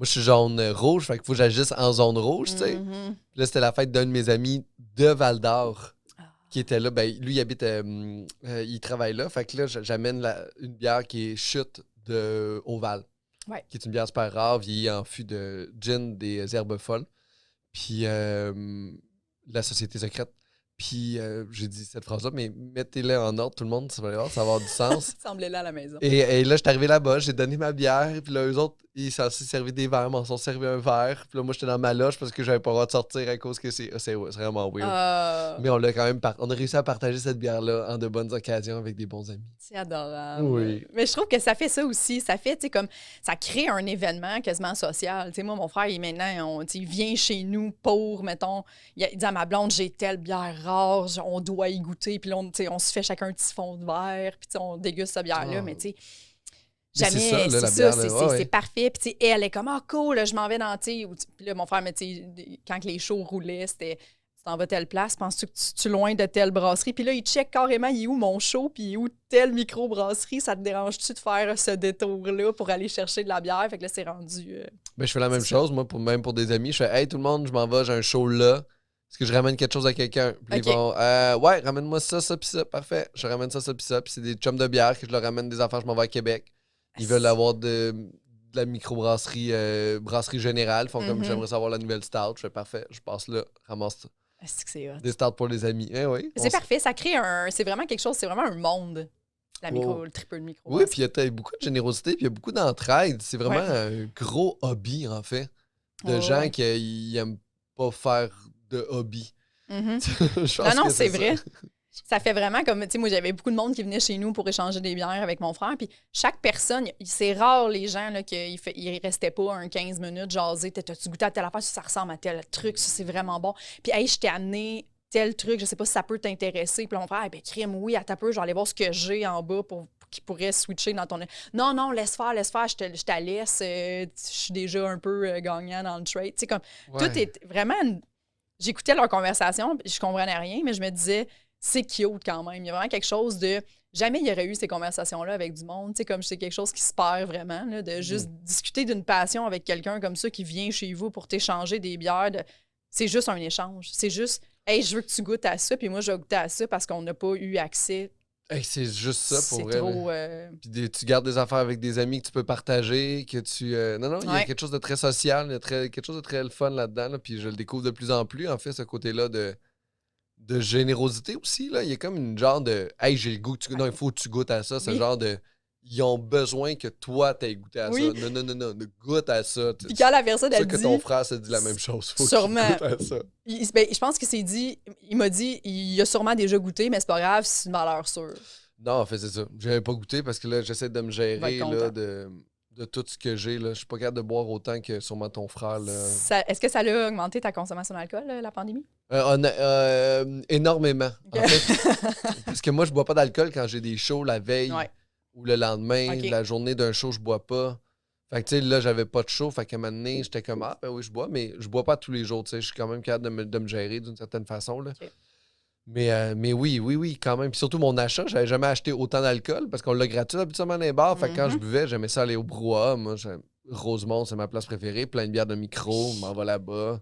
suis jaune-rouge, fait qu'il faut que j'agisse en zone rouge, tu sais.
Mm-hmm.
Là, c'était la fête d'un de mes amis de Val-d'Or qui était là. Ben, lui, il habite, il travaille là, fait que là, j'amène une bière qui est chute de Oval, qui est une bière super rare, vieillie en fût de gin des herbes folles. Puis, la société secrète. Puis j'ai dit cette phrase-là, mais mettez-les en ordre, tout le monde, ça va avoir du sens.
Semblez-là à la maison.
Et là, je suis arrivé là-bas, j'ai donné ma bière, puis là, eux autres, ils s'en sont servi des verres, m'en sont servi un verre. Puis là, moi, j'étais dans ma loge parce que j'avais pas le droit de sortir à cause que c'est vraiment weird. Mais on l'a quand même on a réussi à partager cette bière-là en de bonnes occasions avec des bons amis.
C'est adorable.
Oui.
Mais je trouve que ça fait ça aussi. Ça fait, tu sais, comme, ça crée un événement quasiment social. Tu sais, moi, mon frère, il vient chez nous pour, mettons, il dit à ma blonde, j'ai telle bière rare, on doit y goûter. Puis là, on se fait chacun un petit fond de verre, puis on déguste cette bière-là. Mais tu sais,
Mais
jamais,
c'est ça, là,
c'est
la
ça,
bière, là,
c'est
ouais,
c'est
ouais.
parfait. Puis, tu sais, elle est comme, ah, cool, là, je m'en vais dans, tu sais, puis là, mon frère, mais tu sais, quand les shows roulaient, c'était, tu t'en vas telle place, penses-tu que tu es loin de telle brasserie? Puis là, il check carrément, il est où mon show, puis il est où telle microbrasserie, ça te dérange-tu de faire ce détour-là pour aller chercher de la bière? Fait que là, c'est rendu...
Ben, je fais la même
C'est ça.
chose, moi, même pour des amis. Je fais, hey, tout le monde, je m'en vais, j'ai un show là. Est-ce que je ramène quelque chose à quelqu'un? Puis
Ok.
ils vont, ouais, ramène-moi ça, puis ça. Parfait. Je ramène ça, puis ça. Puis c'est des chums de bière que je leur ramène des affaires, je m'en vais à Québec. Ils veulent avoir de la microbrasserie, brasserie générale. Ils font comme,
Mhm.
j'aimerais savoir la nouvelle stout. Je fais, parfait, je passe là, ramasse ça.
Est-ce que c'est hot?
Des stouts pour les amis. Eh oui.
C'est parfait, ça crée un... C'est vraiment quelque chose, c'est vraiment un monde,
Oh.
le triple de micro.
Oui, puis il y a beaucoup de générosité, puis il y a beaucoup d'entraide. C'est vraiment
Ouais.
un gros hobby, en fait, de
Ouais,
gens
ouais.
qui n'aiment pas faire de hobby.
Mhm.
Je pense
Non,
que
c'est
ça.
vrai. Ça fait vraiment comme, tu sais, moi, j'avais beaucoup de monde qui venait chez nous pour échanger des bières avec mon frère. Puis chaque personne, c'est rare les gens là, qu'ils restaient pas un 15 minutes jaser. T'as-tu goûté à telle affaire? Ça ressemble à tel truc, ça, c'est vraiment bon. Puis, hey, je t'ai amené tel truc, je sais pas si ça peut t'intéresser. Puis là, mon frère, hey, ben, crime, oui, à ta peu, je vais aller voir ce que j'ai en bas pour qui pourrait switcher dans ton. Non, laisse faire, je te laisse. Je suis déjà un peu gagnant dans le trade. Tu sais, comme,
Ouais.
tout est vraiment. J'écoutais leur conversation, puis je comprenais rien, mais je me disais, c'est cute quand même. Il y a vraiment quelque chose de. Jamais il y aurait eu ces conversations-là avec du monde. Tu sais, comme c'est quelque chose qui se perd vraiment, là, de juste discuter d'une passion avec quelqu'un comme ça qui vient chez vous pour t'échanger des bières. C'est juste un échange. C'est juste, hey, je veux que tu goûtes à ça, puis moi, je vais goûter à ça parce qu'on n'a pas eu accès.
Hey, c'est juste ça pour
C'est
vrai.
trop.
Puis tu gardes des affaires avec des amis que tu peux partager, que tu. Non, il y a
Ouais.
quelque chose de très social, il y a quelque chose de très le fun là-dedans. Là, puis je le découvre de plus en plus, en fait, ce côté-là de générosité aussi. Là. Il y a comme une genre de hey, j'ai le goût que tu. Non, il faut que tu goûtes à ça. Ce
Oui.
genre de. Ils ont besoin que toi t'aies goûté à
Oui.
ça. Non, goûte à ça.
Puis quand la personne,
C'est
elle
sûr que
dit.
ton frère se dit la même chose. Faut
Sûrement.
qu'il goûte à ça.
Ben, je pense que c'est dit. Il m'a dit, il a sûrement déjà goûté, mais c'est pas grave, c'est une valeur sûre.
Non, en fait, c'est ça. J'avais pas goûté parce que là, j'essaie de me
Il va
gérer
être
là,
content.
de tout ce que j'ai. Je suis pas capable de boire autant que sûrement ton frère. Là.
Est-ce que ça a augmenté ta consommation d'alcool, la pandémie?
Énormément.
Ok.
En fait, parce que moi, je bois pas d'alcool quand j'ai des shows la veille
Ouais.
ou le lendemain.
Ok.
La journée d'un show, je bois pas. Fait que, tu sais, là, j'avais pas de show. Fait qu'à un moment donné, j'étais comme, ah, ben oui, je bois, mais je bois pas tous les jours. Tu sais, je suis quand même capable de me gérer d'une certaine façon. Là.
Ok.
Mais oui, quand même. Puis surtout, mon achat, j'avais jamais acheté autant d'alcool parce qu'on l'a gratuit habituellement dans les bars. Fait que quand je buvais, j'aimais ça aller au brouhaha. Moi, Rosemont, c'est ma place préférée. Plein de bières de micro, je m'en vais là-bas.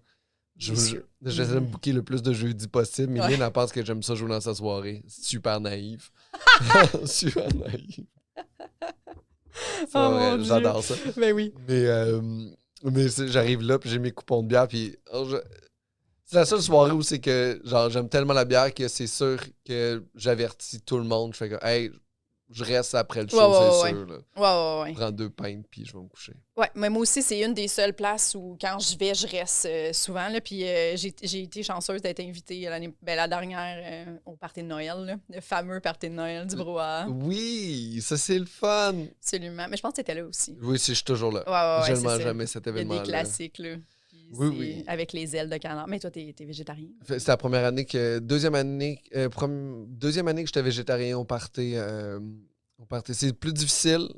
J'essaie de me booker le plus de jeudi possible. Mais Lynn, elle pense que j'aime ça jouer dans sa soirée. Super naïf. Super naïf.
Oh, mon Dieu.
J'adore ça.
Ben oui.
Mais j'arrive là, puis j'ai mes coupons de bière, puis c'est la seule soirée où c'est que genre j'aime tellement la bière que c'est sûr que j'avertis tout le monde. Je fais que, hey, je reste après le show, c'est sûr. Là.
Ouais.
Je prends 2 pintes, puis je vais me coucher.
Ouais, mais moi aussi, c'est une des seules places où, quand je vais, je reste souvent. Là, puis j'ai été chanceuse d'être invitée la dernière au party de Noël, là, le fameux party de Noël du brouhaha.
Oui, ça c'est le fun.
Absolument. Mais je pense que t'étais là aussi.
Oui, je suis toujours là.
Ouais,
Je ne mange
c'est ça.
jamais cet
Il y a
événement-là.
des classiques, là. Puis
Oui.
Avec les ailes de canard. Mais toi, t'es végétarien.
C'était la première année que. Deuxième année que j'étais végétarien au party. C'est plus difficile.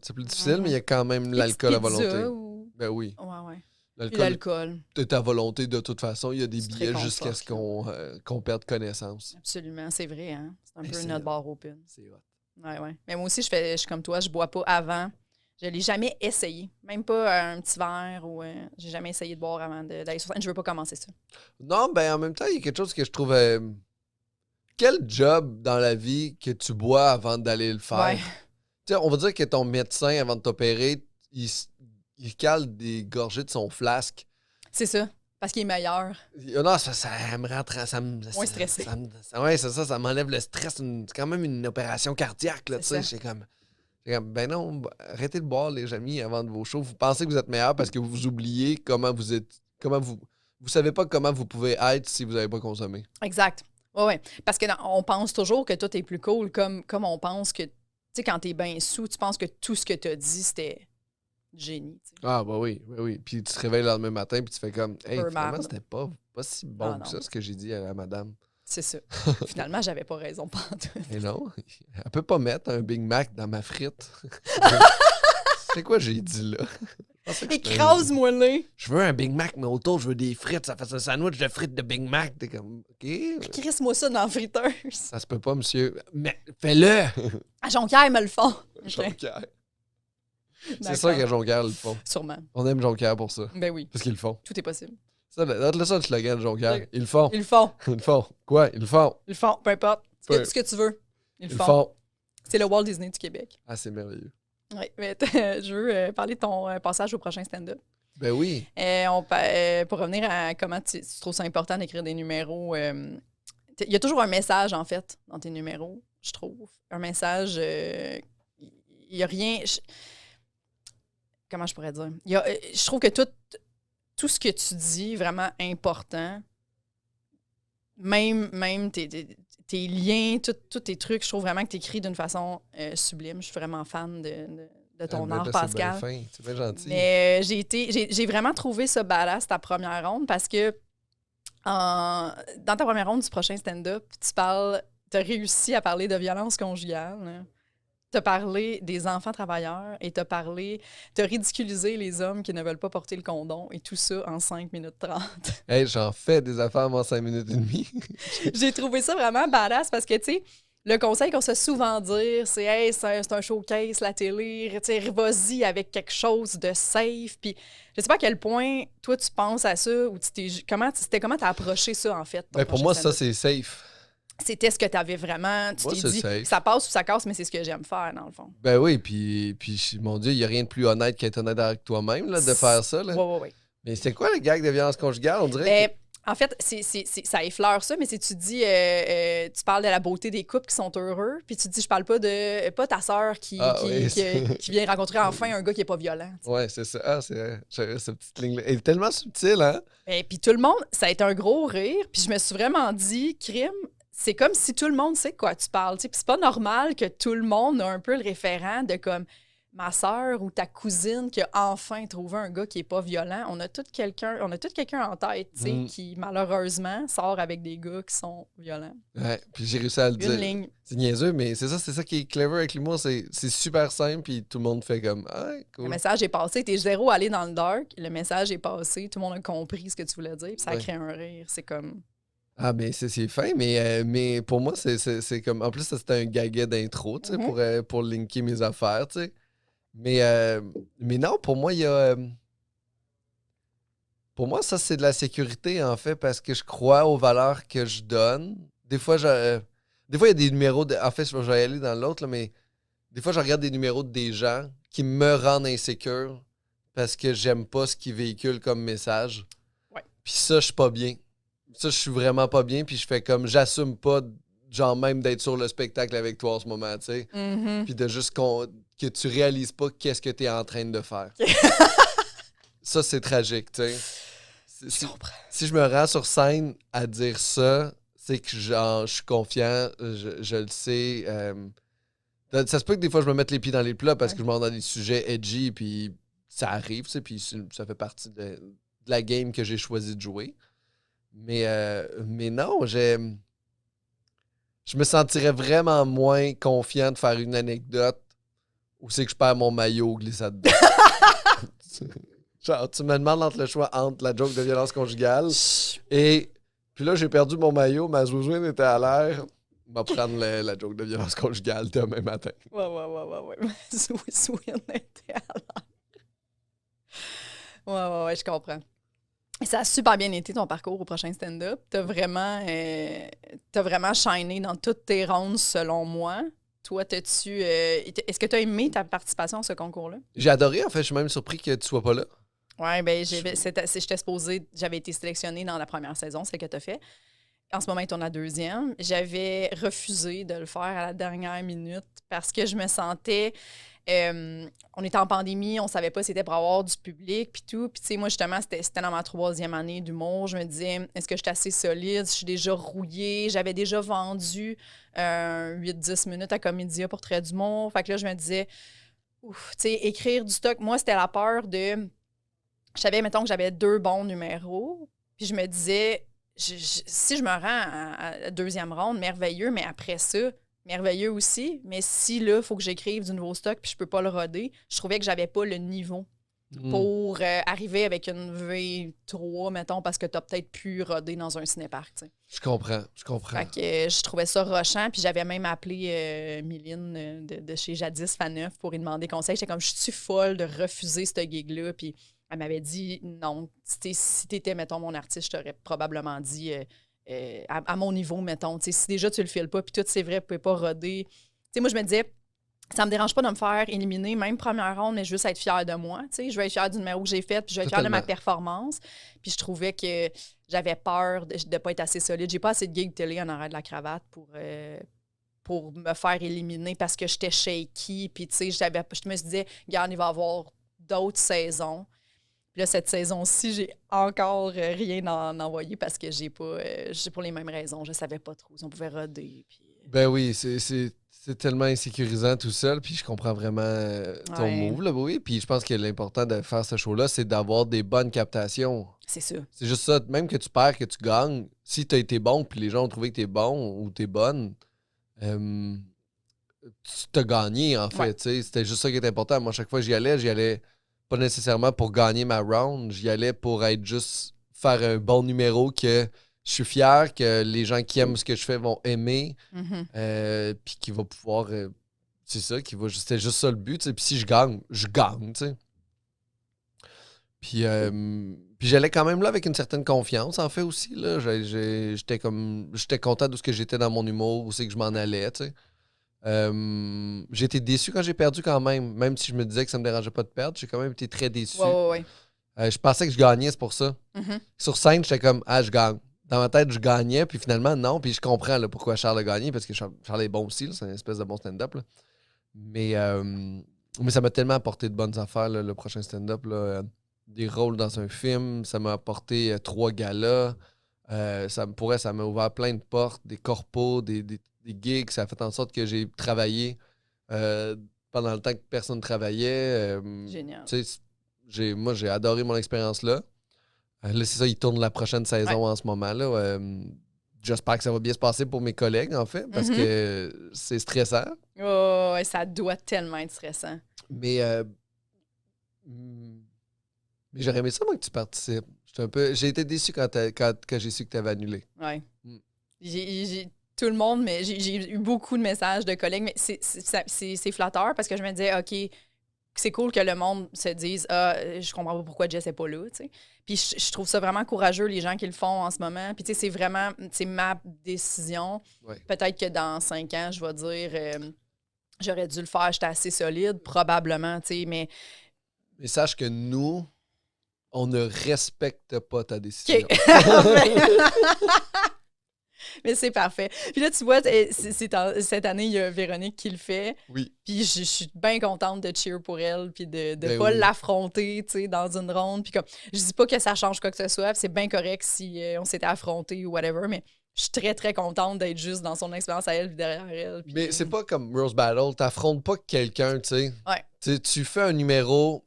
Mais il y a quand même l'alcool à volonté.
Ou...
Ben oui.
Ouais. Puis
L'alcool
l'alcool.
est à volonté de toute façon. Il y a des
C'est
billets
très
jusqu'à ce qu'on perde connaissance.
Absolument, c'est vrai, hein? C'est un
Ben,
peu
c'est
notre
hot.
bar open.
C'est hot.
Ouais. Mais moi aussi, je suis comme toi, je bois pas avant. Je l'ai jamais essayé. Même pas un petit verre ou... j'ai jamais essayé de boire avant d'aller sur scène. Je veux pas commencer ça.
Non, ben en même temps, il y a quelque chose que je trouve. Quel job dans la vie que tu bois avant d'aller le faire?
Ouais.
Tu sais, on va dire que ton médecin, avant de t'opérer, il cale des gorgées de son flasque.
C'est ça. Parce qu'il est meilleur.
Non, ça me rend
Moins stressé.
Ouais, c'est ça, ça m'enlève le stress. C'est quand même une opération cardiaque, là, tu sais.
C'est
J'ai comme, ben non, arrêtez de boire, les amis, avant de vos shows. Vous pensez que vous êtes meilleur parce que vous oubliez comment vous êtes. Vous savez pas comment vous pouvez être si vous n'avez pas consommé.
Exact. Ouais. Parce que on pense toujours que tout est plus cool, comme on pense que, tu sais, quand t'es bien sous, tu penses que tout ce que t'as dit, c'était génie. T'sais.
Ah, bah oui. Puis tu te réveilles le lendemain matin, puis tu fais comme, hey,
Peu
finalement,
marde.
c'était pas si bon
Ah,
que
non.
ça, ce que j'ai dit à la madame.
C'est ça. Finalement, j'avais pas raison pantoute.
Et non, elle peut pas mettre un Big Mac dans ma frite. C'est quoi j'ai dit là?
Écrase-moi là.
Je veux un Big Mac, mais autour, je veux des frites. Ça fait un sandwich de frites de Big Mac. T'es comme, OK.
Crisse-moi ça dans la friteuse.
Ça se peut pas, monsieur. Mais fais-le!
À Jonquière, ils me le font.
Jonquière. C'est
D'accord.
ça qu'à Jonquière, ils le font.
Sûrement.
On aime Jonquière pour ça.
Ben oui,
Parce qu'ils le font.
tout est possible.
Ça, donne-le ça le slogan de Jonquière. Ils le font.
Ils le font.
Ils le font. Quoi? Ils le font.
Ils le font, peu importe.
Peu-
Ce que tu veux. Ils
Ils
le
le
font.
font.
C'est le Walt Disney du Québec.
Ah, c'est merveilleux.
Oui, mais je veux parler de ton passage au prochain stand-up.
Ben oui.
Pour revenir à comment tu trouves ça important d'écrire des numéros, il y a toujours un message, en fait, dans tes numéros, je trouve. Un message, il n'y a rien... comment je pourrais dire? Je trouve que tout ce que tu dis, vraiment important, même tes liens, tous tes trucs, je trouve vraiment que tu écris d'une façon sublime. Je suis vraiment fan de ton art, Pascal.
C'est bien fin, c'est bien gentil.
Mais j'ai vraiment trouvé ça badass, ta première ronde, parce que dans ta première ronde du prochain stand-up, t'as réussi à parler de violence conjugale. T'as parlé des enfants travailleurs et t'as ridiculisé les hommes qui ne veulent pas porter le condom et tout ça en 5 minutes 30.
Hey, j'en fais des affaires en 5 minutes et demie.
J'ai trouvé ça vraiment badass parce que, tu sais, le conseil qu'on se fait souvent dire, c'est « Hey, c'est un showcase, la télé, tu sais, vas-y avec quelque chose de safe. » Puis je sais pas à quel point, toi, tu penses à ça ou comment t'as approché ça, en fait?
Ben, pour moi, ça, c'est safe.
C'était ce que tu avais vraiment... Tu
Moi,
t'es
c'est
dit,
safe.
ça passe ou ça casse, mais c'est ce que j'aime faire, dans le fond.
Ben oui, puis mon Dieu, il n'y a rien de plus honnête qu'être honnête avec toi-même, là, de faire ça. Là.
Oui.
Mais c'est quoi le gag de violence conjugale? On dirait
Ben, en fait, ça effleure ça, mais si tu dis, tu parles de la beauté des couples qui sont heureux, puis tu dis, je parle pas ta sœur qui vient rencontrer enfin un gars qui est pas violent.
que... Ouais, c'est ça. Ah, j'avais cette petite ligne-là. Elle est tellement subtile, hein?
Et puis tout le monde, ça a été un gros rire, puis je me suis vraiment dit, crime, c'est comme si tout le monde sait de quoi tu parles. Puis c'est pas normal que tout le monde a un peu le référent de comme ma sœur ou ta cousine qui a enfin trouvé un gars qui est pas violent. On a tout quelqu'un en tête, tu sais, qui malheureusement sort avec des gars qui sont violents.
Ouais, puis j'ai réussi à le dire.
Une ligne.
C'est niaiseux, mais c'est ça qui est clever avec l'humour. C'est super simple, puis tout le monde fait comme « Ah, cool. »
Le message est passé. T'es zéro allé dans le dark. Le message est passé. Tout le monde a compris ce que tu voulais dire. Puis ça crée un rire. C'est comme...
Ah, mais c'est fin, mais pour moi, c'est comme... En plus, ça, c'était un gaguet d'intro, tu sais, pour linker mes affaires, tu sais. Mais non, pour moi, il y a... Pour moi, ça, c'est de la sécurité, en fait, parce que je crois aux valeurs que je donne. Des fois, il y a des numéros... En fait, je vais y aller dans l'autre, là, mais des fois, je regarde des numéros de des gens qui me rendent insécure parce que j'aime pas ce qu'ils véhiculent comme message.
Ouais.
Puis ça, je suis pas bien. Ça, je suis vraiment pas bien, puis je fais comme... J'assume pas, genre, même d'être sur le spectacle avec toi en ce moment, tu sais. Puis de juste que tu réalises pas qu'est-ce que tu es en train de faire. Ça, c'est tragique, tu sais. Si je me rends sur scène à dire ça, c'est que genre, je suis confiant, je le sais. Ça se peut que des fois, je me mette les pieds dans les plats parce que je m'en dans des sujets edgy, puis ça arrive, tu sais, puis ça fait partie de la game que j'ai choisi de jouer. Mais non, je me sentirais vraiment moins confiant de faire une anecdote où c'est que je perds mon maillot glissade dedans. Genre, tu me demandes entre le choix entre la joke de violence conjugale et... Puis là, j'ai perdu mon maillot, ma zouzoune était à l'air. On va prendre la joke de violence conjugale demain matin.
Ouais. Ma zouzoune était à l'air. Ouais, je comprends. Et ça a super bien été ton parcours au prochain stand-up. T'as vraiment shiné dans toutes tes rondes, selon moi. Toi, est-ce que tu as aimé ta participation à ce concours-là?
J'ai adoré, en fait. Je suis même surpris que tu sois pas là.
Oui, bien, j'avais été sélectionnée dans la première saison, celle que tu as fait. En ce moment, il tourne la deuxième. J'avais refusé de le faire à la dernière minute parce que je me sentais... on était en pandémie, on savait pas si c'était pour avoir du public, puis tout. Puis, tu sais, moi, justement, c'était dans ma 3e année d'humour. Je me disais, est-ce que je suis assez solide? Je suis déjà rouillée. J'avais déjà vendu 8-10 minutes à Comédia pour Trait d'humour. Fait que là, je me disais, tu sais, écrire du stock. Moi, c'était la peur de... Je savais, mettons, que j'avais 2 bons numéros. Puis je me disais, si je me rends à la 2e ronde, merveilleux, mais après ça, merveilleux aussi, mais si là, il faut que j'écrive du nouveau stock puis je peux pas le roder, je trouvais que j'avais pas le niveau pour arriver avec une V3, mettons, parce que tu as peut-être pu roder dans un cinépark, tu sais.
Je comprends.
Fait que je trouvais ça rushant, puis j'avais même appelé Mylène de chez Jadis Faneuf pour lui demander conseil. J'étais comme, je suis folle de refuser ce gig-là, puis elle m'avait dit non. Si t'étais, mettons, mon artiste, je t'aurais probablement dit à mon niveau, mettons. Si déjà tu le files pas, puis tout, c'est vrai, vous pouvez pas roder. Moi, je me disais, ça me dérange pas de me faire éliminer, même première ronde, mais juste être fière de moi. Je vais être fière du numéro que j'ai fait, puis je vais être fière de ma performance. Puis je trouvais que j'avais peur de ne pas être assez solide. J'ai pas assez de gigs télé en arrière de la cravate pour me faire éliminer parce que j'étais shaky. Puis je me disais, regarde, il va y avoir d'autres saisons. Puis là, cette saison-ci, j'ai encore rien envoyé parce que j'ai pas, pour les mêmes raisons. Je savais pas trop si on pouvait roder. Puis...
Ben oui, c'est tellement insécurisant tout seul, puis je comprends vraiment ton move, là, oui. Puis je pense que l'important de faire ce show-là, c'est d'avoir des bonnes captations.
C'est ça.
C'est juste ça. Même que tu perds, que tu gagnes, si tu as été bon, puis les gens ont trouvé que tu es bon ou tu es bonne, tu t'as gagné, en fait. Ouais. C'était juste ça qui était important. Moi, chaque fois que j'y allais pas nécessairement pour gagner ma round, j'y allais pour être juste faire un bon numéro que je suis fier, que les gens qui aiment ce que je fais vont aimer, puis qui va pouvoir... c'est ça, c'était juste ça le but. Puis si je gagne, tu sais. Puis j'allais quand même là avec une certaine confiance, en fait, aussi. Là. J'étais content de ce que j'étais dans mon humour, où c'est que je m'en allais, tu sais. J'ai été déçu quand j'ai perdu quand même si je me disais que ça me dérangeait pas de perdre. J'ai quand même été très déçu.
Ouais.
Je pensais que je gagnais, c'est pour ça. Sur scène, j'étais comme, je gagne. Dans ma tête, je gagnais, puis finalement, non. Puis je comprends là, pourquoi Charles a gagné, parce que Charles est bon aussi, là, c'est une espèce de bon stand-up. Là. Mais ça m'a tellement apporté de bonnes affaires, là, le prochain stand-up. Là, des rôles dans un film, ça m'a apporté 3 galas. Ça m'a ouvert plein de portes, des corpos, des gigs. Ça a fait en sorte que j'ai travaillé pendant le temps que personne ne travaillait.
Génial.
Moi, j'ai adoré mon expérience là. Là, c'est ça, ils tournent la prochaine saison en ce moment. Là. J'espère que ça va bien se passer pour mes collègues, en fait, parce que c'est stressant.
Oh, ça doit tellement être stressant.
Mais j'aurais aimé ça, moi, que tu participes. J'ai été déçu quand j'ai su que tu avais annulé.
Oui. Tout le monde, mais j'ai eu beaucoup de messages de collègues, mais c'est flatteur parce que je me disais, OK, c'est cool que le monde se dise je comprends pas pourquoi Jess n'est pas là, tu sais. Puis je trouve ça vraiment courageux, les gens qui le font en ce moment. Puis tu sais, c'est ma décision. Ouais. Peut-être que dans 5 ans, je vais dire j'aurais dû le faire, j'étais assez solide, probablement, tu sais, mais
sache que nous, on ne respecte pas ta décision. Okay.
Mais c'est parfait. Puis là, tu vois, cette année, il y a Véronique qui le fait.
Oui.
Puis je suis bien contente de cheer pour elle, puis de ne pas l'affronter, tu sais, dans une ronde. Puis comme, je dis pas que ça change quoi que ce soit, c'est bien correct si on s'était affronté ou whatever, mais je suis très, très contente d'être juste dans son expérience à elle, puis derrière elle. Puis,
mais c'est pas comme Rose Battle, t'affrontes pas quelqu'un, tu sais.
Ouais.
Tu fais un numéro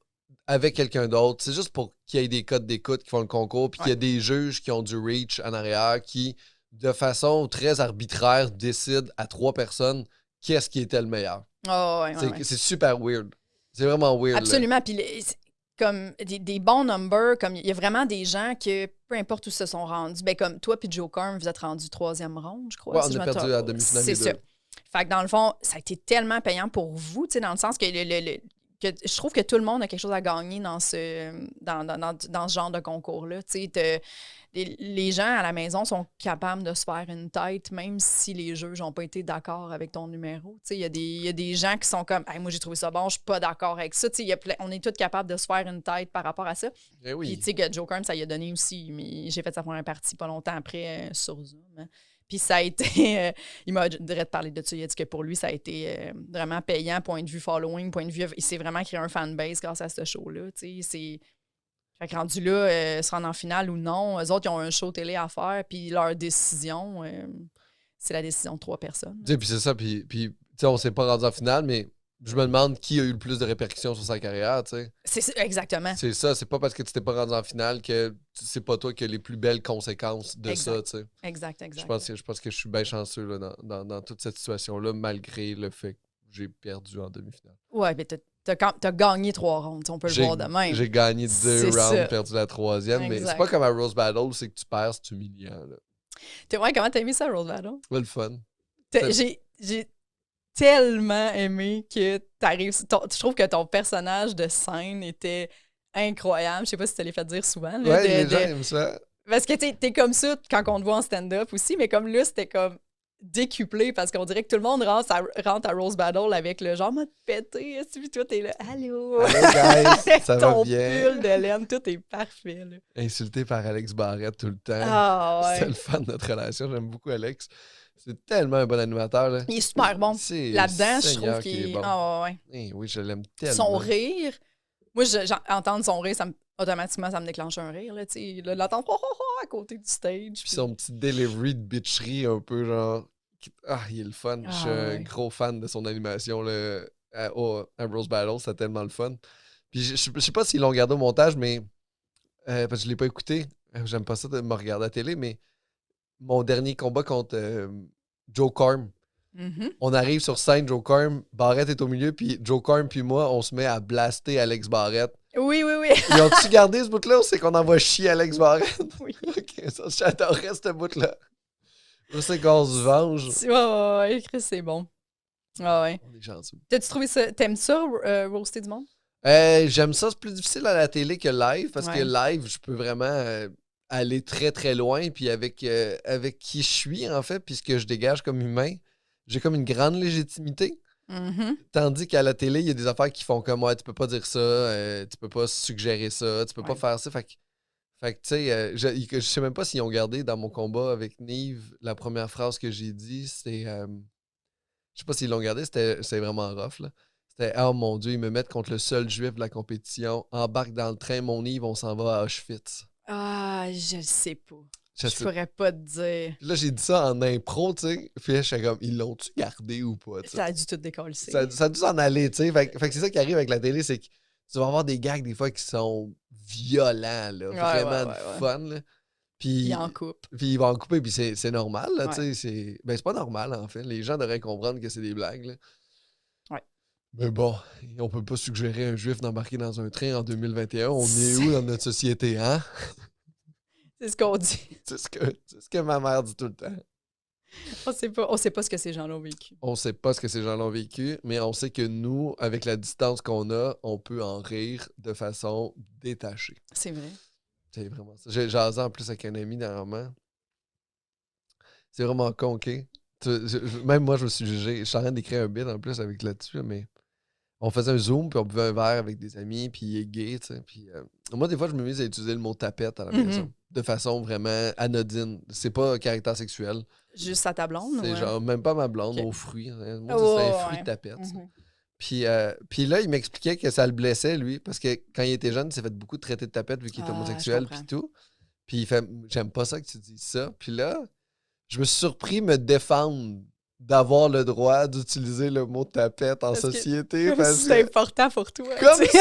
avec quelqu'un d'autre. C'est juste pour qu'il y ait des codes d'écoute qui font le concours, puis qu'il y a des juges qui ont du reach en arrière, qui... de façon très arbitraire, décide à 3 personnes qu'est-ce qui était le meilleur.
Oh, ouais.
C'est super weird. C'est vraiment weird.
Absolument. Puis comme des bons numbers, comme il y a vraiment des gens que, peu importe où se sont rendus, ben comme toi puis Joe Kern, vous êtes rendus 3e ronde, je crois.
Ouais, on a perdu à demi-finale.
C'est ça. Fait que dans le fond, ça a été tellement payant pour vous, tu sais, dans le sens que que je trouve que tout le monde a quelque chose à gagner dans ce genre de concours-là. Tu sais, les gens à la maison sont capables de se faire une tête, même si les juges n'ont pas été d'accord avec ton numéro. Tu sais, il y a des gens qui sont comme hey, « moi, j'ai trouvé ça bon, je suis pas d'accord avec ça. » Tu sais, on est tous capables de se faire une tête par rapport à ça.
Eh oui.
Puis, tu sais, que Joe Kern, ça y a donné aussi. Mais j'ai fait sa première partie pas longtemps après sur Zoom. Hein. Puis ça a été... il m'a direct parlé de ça. Il a dit que pour lui, ça a été vraiment payant, point de vue following, point de vue... Il s'est vraiment créé un fanbase grâce à ce show-là. Tu sais, c'est... Fait que rendu là, se rendre en finale ou non, eux autres, ils ont un show télé à faire, puis leur décision, c'est la décision de 3 personnes.
Puis c'est ça, puis on s'est pas rendu en finale, mais Je me demande qui a eu le plus de répercussions sur sa carrière, tu sais.
Exactement.
C'est ça, c'est pas parce que tu t'es pas rendu en finale que c'est pas toi qui as les plus belles conséquences de ça, tu sais.
Exact.
Je pense que je suis bien chanceux là, dans toute cette situation-là, malgré le fait que j'ai perdu en demi-finale.
Ouais, mais t'as gagné 3 rounds, on peut le voir de même.
J'ai gagné 2 rounds,
ça.
perdu la 3e, mais c'est
Exact.
pas comme à Rose Battle, c'est que tu perds, c'est humiliant. Là.
Ouais, comment t'as aimé ça, Rose Battle?
Ouais, le fun.
J'ai tellement aimé que t'arrives. Je trouve que ton personnage de scène était incroyable. Je sais pas si tu l'as fait dire souvent. Là,
Ouais, les gens aiment ça.
Parce que t'es comme ça quand on te voit en stand-up aussi, mais comme là, c'était comme décuplé parce qu'on dirait que tout le monde rentre à Rose Battle avec le genre mode pété. Puis toi, t'es là, allô?
Allô, guys, ça va
ton
bien?
pull de laine, tout est parfait. Là.
Insulté par Alex Barrette tout le temps.
Ah ouais.
C'est le fun de notre relation. J'aime beaucoup Alex. C'est tellement un bon animateur. Là.
Il est super bon. Là-dedans, je trouve qu'il
est
est.
bon.
Ah ouais.
Oui, je l'aime tellement.
Son rire. Moi, entendre son rire, automatiquement, ça me déclenche un rire. Là, l'entendre à côté du stage.
Puis son petit delivery de bitcherie un peu genre. Il est le fun. Je suis un gros fan de son animation là, à Rose Battle. C'était tellement le fun. Puis je sais pas s'ils l'ont regardé au montage, mais. Parce que je l'ai pas écouté. J'aime pas ça de me regarder à la télé, mais mon dernier combat contre Joe Corm.
Mm-hmm.
On arrive sur scène, Joe Corm, Barrette est au milieu, puis Joe Corm puis moi, on se met à blaster Alex Barrette.
Oui.
Ils ont-tu gardé ce bout-là ou c'est qu'on envoie chier Alex Barrette?
Oui.
Ok, ça, j'adorais ce bout-là. Je sais qu'on se venge.
Ouais, Chris, c'est bon. Ouais.
On est chanceux.
T'as-tu trouvé ça? T'aimes ça, roaster du monde?
J'aime ça, c'est plus difficile à la télé que live, parce que live, je peux vraiment aller très très loin, puis avec qui je suis, en fait, puis ce que je dégage comme humain, j'ai comme une grande légitimité.
Mm-hmm.
Tandis qu'à la télé, il y a des affaires qui font comme ouais, tu peux pas dire ça, tu peux pas suggérer ça, tu peux pas faire ça. Fait que tu sais, je sais même pas s'ils ont gardé dans mon combat avec Nive, la première phrase que j'ai dit, c'est. Je sais pas s'ils l'ont gardé, c'était vraiment rough, là. C'était oh mon Dieu, ils me mettent contre le seul juif de la compétition, embarque dans le train, mon Nive, on s'en va à Auschwitz.
Ah, je le sais pas. Je pourrais pas te dire.
Puis là, j'ai dit ça en impro, tu sais. Puis là, j'étais comme, ils l'ont-tu gardé ou pas? T'sais?
Ça a dû tout décoller.
Ça a dû s'en aller, tu sais. Fait que c'est ça qui arrive avec la télé, c'est que tu vas avoir des gags des fois qui sont violents, là. Vraiment fun, là. Puis
il en coupe.
Puis ils vont en couper, puis c'est normal, là, tu sais. Ben, c'est pas normal, en fait. Les gens devraient comprendre que c'est des blagues, là.
Ouais.
Mais bon, on peut pas suggérer à un juif d'embarquer dans un train en 2021. On est où dans notre société, hein?
C'est ce qu'on dit.
C'est ce que ma mère dit tout le temps.
On sait pas ce que ces gens-là ont vécu.
On sait pas ce que ces gens-là ont vécu, mais on sait que nous, avec la distance qu'on a, on peut en rire de façon détachée.
C'est vrai.
C'est vraiment ça. J'ai jasé en plus avec un ami dernièrement. C'est vraiment con, OK? Même moi, je me suis jugé. Je suis en train d'écrire un bit en plus avec là-dessus, mais on faisait un Zoom, puis on buvait un verre avec des amis, puis il est gay, tu sais. Puis moi, des fois, je me mise à utiliser le mot tapette à la maison, de façon vraiment anodine. C'est pas caractère sexuel.
Juste à ta blonde?
C'est genre, même pas ma blonde, aux fruits. Moi, c'est un fruit de tapette. Puis là, il m'expliquait que ça le blessait, lui, parce que quand il était jeune, il s'est fait beaucoup traiter de tapette vu qu'il est homosexuel, puis tout. Puis il fait, j'aime pas ça que tu dis ça. Puis là, je me suis surpris me défendre d'avoir le droit d'utiliser le mot tapette en société.
Parce que c'est important pour toi.
Comme si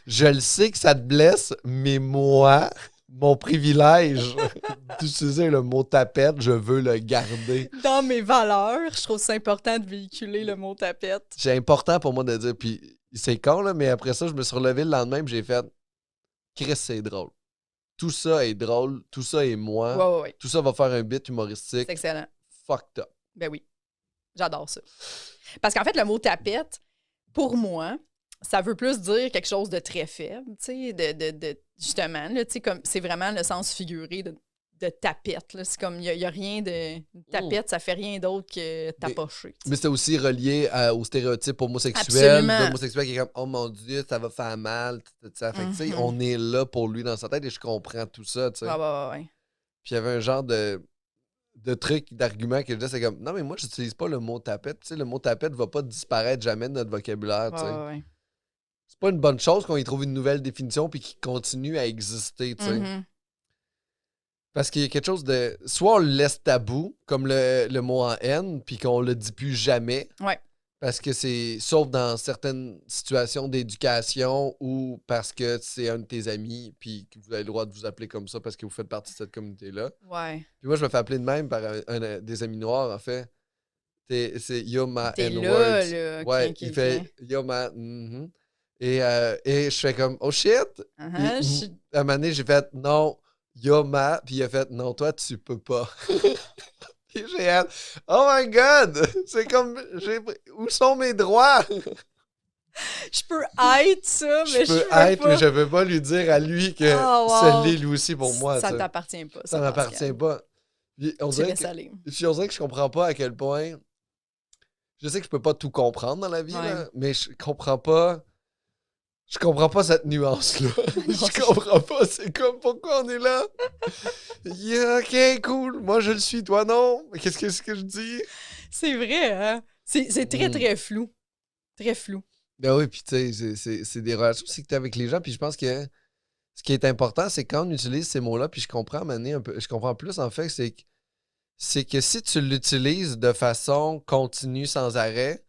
je le sais que ça te blesse, mais moi, mon privilège d'utiliser le mot tapette, je veux le garder.
Dans mes valeurs, je trouve ça important de véhiculer le mot tapette.
C'est important pour moi de dire, puis c'est con, là, mais après ça, je me suis relevé le lendemain et j'ai fait « Chris, c'est drôle. Tout ça est drôle, tout ça est moi, tout ça va faire un bit humoristique. »
C'est excellent.
Fucked up.
Ben oui, j'adore ça. Parce qu'en fait, le mot tapette, pour moi, ça veut plus dire quelque chose de très faible, tu sais, justement, là, tu sais, comme c'est vraiment le sens figuré de tapette, là. C'est comme, il n'y a rien de... Tapette, ça fait rien d'autre que tapocher.
Mais c'est aussi relié au stéréotype homosexuel. L'homosexuel qui est comme, oh mon Dieu, ça va faire mal, ça. Fait que, tu sais, on est là pour lui dans sa tête et je comprends tout ça, tu sais.
Ouais.
Puis il y avait un genre de truc, d'argument que je disais, c'est comme, non, mais moi, j'utilise pas le mot tapette. Tu sais, le mot tapette va pas disparaître jamais de notre vocabulaire, tu sais.
Ouais.
C'est pas une bonne chose qu'on y trouve une nouvelle définition puis qu'il continue à exister, tu sais. Parce qu'il y a quelque chose de... Soit on le laisse tabou, comme le mot en haine, puis qu'on le dit plus jamais.
Ouais.
Parce que c'est... Sauf dans certaines situations d'éducation ou parce que c'est un de tes amis puis que vous avez le droit de vous appeler comme ça parce que vous faites partie de cette communauté-là.
Ouais.
Puis moi, je me fais appeler de même par des amis noirs, en fait. C'est Yo Ma
T'es là,
N-words.
là.
Ouais,
OK,
il
OK.
fait Yo Ma... mhm. Et je fais comme Oh shit! Puis à un moment donné, j'ai fait Non, Yo Ma. Puis il a fait Non, toi, tu peux pas. Puis j'ai hâte. Oh my god! C'est comme. Où sont mes droits?
Je peux être ça, mais
Je peux
peux
être,
pas.
mais je peux pas lui dire à lui que
Oh, wow.
ça l'est lui aussi pour moi.
Ça ne
ça.
t'appartient pas.
Ça m'appartient pas. Puis on
Tu
dirait
laisses
que,
aller.
puis on dirait que je comprends pas à quel point. Je sais que je peux pas tout comprendre dans la vie,
Ouais.
là, mais je comprends pas. Je comprends pas cette nuance-là. Je comprends pas. C'est comme pourquoi on est là. Yeah, ok, cool. Moi, je le suis, toi, non. Mais qu'est-ce que je dis?
C'est vrai, hein? C'est très, très flou. Très flou.
Ben oui, puis tu sais, c'est des relations aussi que tu as avec les gens. Puis je pense que ce qui est important, c'est quand on utilise ces mots-là, puis je comprends à un moment donné un peu, je comprends plus en fait, c'est que si tu l'utilises de façon continue, sans arrêt,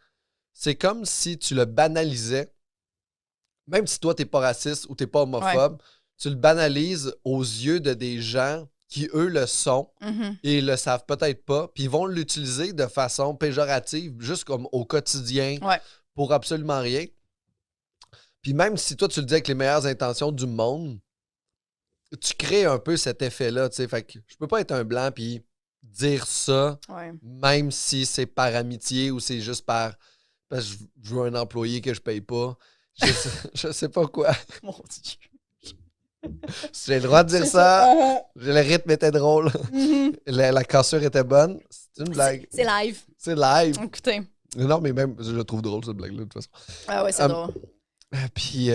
c'est comme si tu le banalisais. Même si toi, t'es pas raciste ou t'es pas homophobe, tu le banalises aux yeux de des gens qui, eux, le sont et le savent peut-être pas, puis ils vont l'utiliser de façon péjorative, juste comme au quotidien, pour absolument rien. Puis même si toi, tu le dis avec les meilleures intentions du monde, tu crées un peu cet effet-là, tu sais. Fait que je peux pas être un blanc puis dire ça, même si c'est par amitié ou c'est juste parce que je veux un employé que je paye pas. Je sais pas quoi.
Mon Dieu.
J'ai le droit de dire ça. Le rythme était drôle. La cassure était bonne. C'est une blague.
C'est live.
C'est live.
Écoutez.
Non, mais même, je le trouve drôle, cette blague-là, de toute façon.
Ah ouais, c'est drôle.
Puis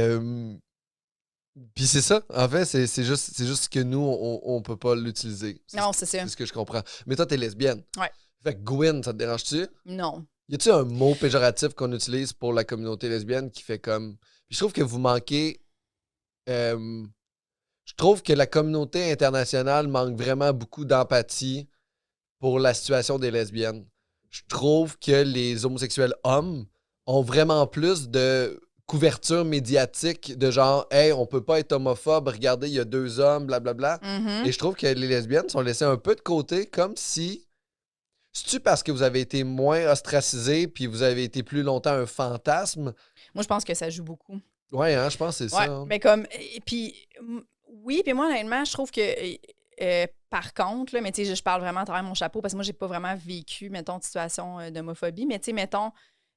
c'est ça. En fait, c'est juste que nous, on peut pas l'utiliser.
Non, c'est ça.
C'est ce que je comprends. Mais toi, t'es lesbienne.
Ouais.
Fait que Gwyn, ça te dérange-tu?
Non.
Y a-tu un mot péjoratif qu'on utilise pour la communauté lesbienne qui fait comme... Puis je trouve que vous manquez... je trouve que la communauté internationale manque vraiment beaucoup d'empathie pour la situation des lesbiennes. Je trouve que les homosexuels hommes ont vraiment plus de couverture médiatique de genre « Hey, on peut pas être homophobe, regardez, il y a 2 hommes, blablabla. » Et je trouve que les lesbiennes sont laissées un peu de côté comme si... C'est-tu parce que vous avez été moins ostracisés puis vous avez été plus longtemps un fantasme?
Moi, je pense que ça joue beaucoup.
Ouais, hein, je pense que c'est ça. Hein.
Mais comme... Puis, oui, puis moi, honnêtement, je trouve que... par contre, là, mais tu sais, je parle vraiment à travers mon chapeau parce que moi, j'ai pas vraiment vécu, mettons, de situation d'homophobie, mais tu sais, mettons,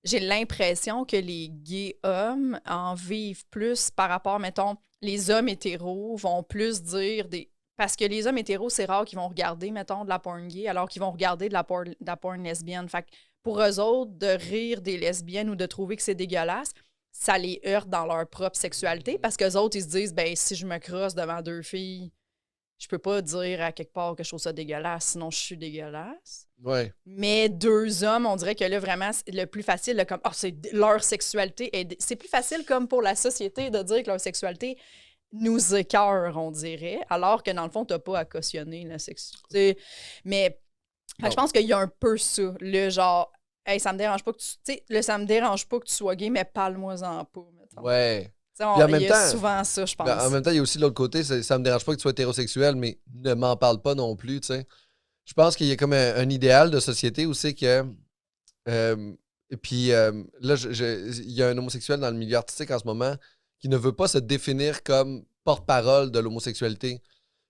j'ai l'impression que les gays hommes en vivent plus par rapport, mettons, les hommes hétéros vont plus dire des... Parce que les hommes hétéros, c'est rare qu'ils vont regarder, mettons, de la porn gay, alors qu'ils vont regarder de la porn lesbienne. Fait que pour eux autres, de rire des lesbiennes ou de trouver que c'est dégueulasse, ça les heurte dans leur propre sexualité parce qu'eux autres, ils se disent, ben si je me crosse devant 2 filles, je peux pas dire à quelque part que je trouve ça dégueulasse, sinon je suis dégueulasse.
Ouais.
Mais 2 hommes, on dirait que là, vraiment, le plus facile, là, comme, c'est leur sexualité. C'est plus facile, comme pour la société, de dire que leur sexualité nous écœure, on dirait, alors que dans le fond, t'as pas à cautionner la sexualité. Mais je pense qu'il y a un peu ça, le genre, hey, ça me dérange pas que tu. Tu sais, ça me dérange pas que tu sois gay, mais parle-moi-en pas, mettons.
Ouais.
Il y a souvent ça, je pense.
En même temps, il y a aussi l'autre côté, ça me dérange pas que tu sois hétérosexuel, mais ne m'en parle pas non plus, tu sais. Je pense qu'il y a comme un idéal de société où c'est que... et puis là, il y a un homosexuel dans le milieu artistique en ce moment qui ne veut pas se définir comme porte-parole de l'homosexualité.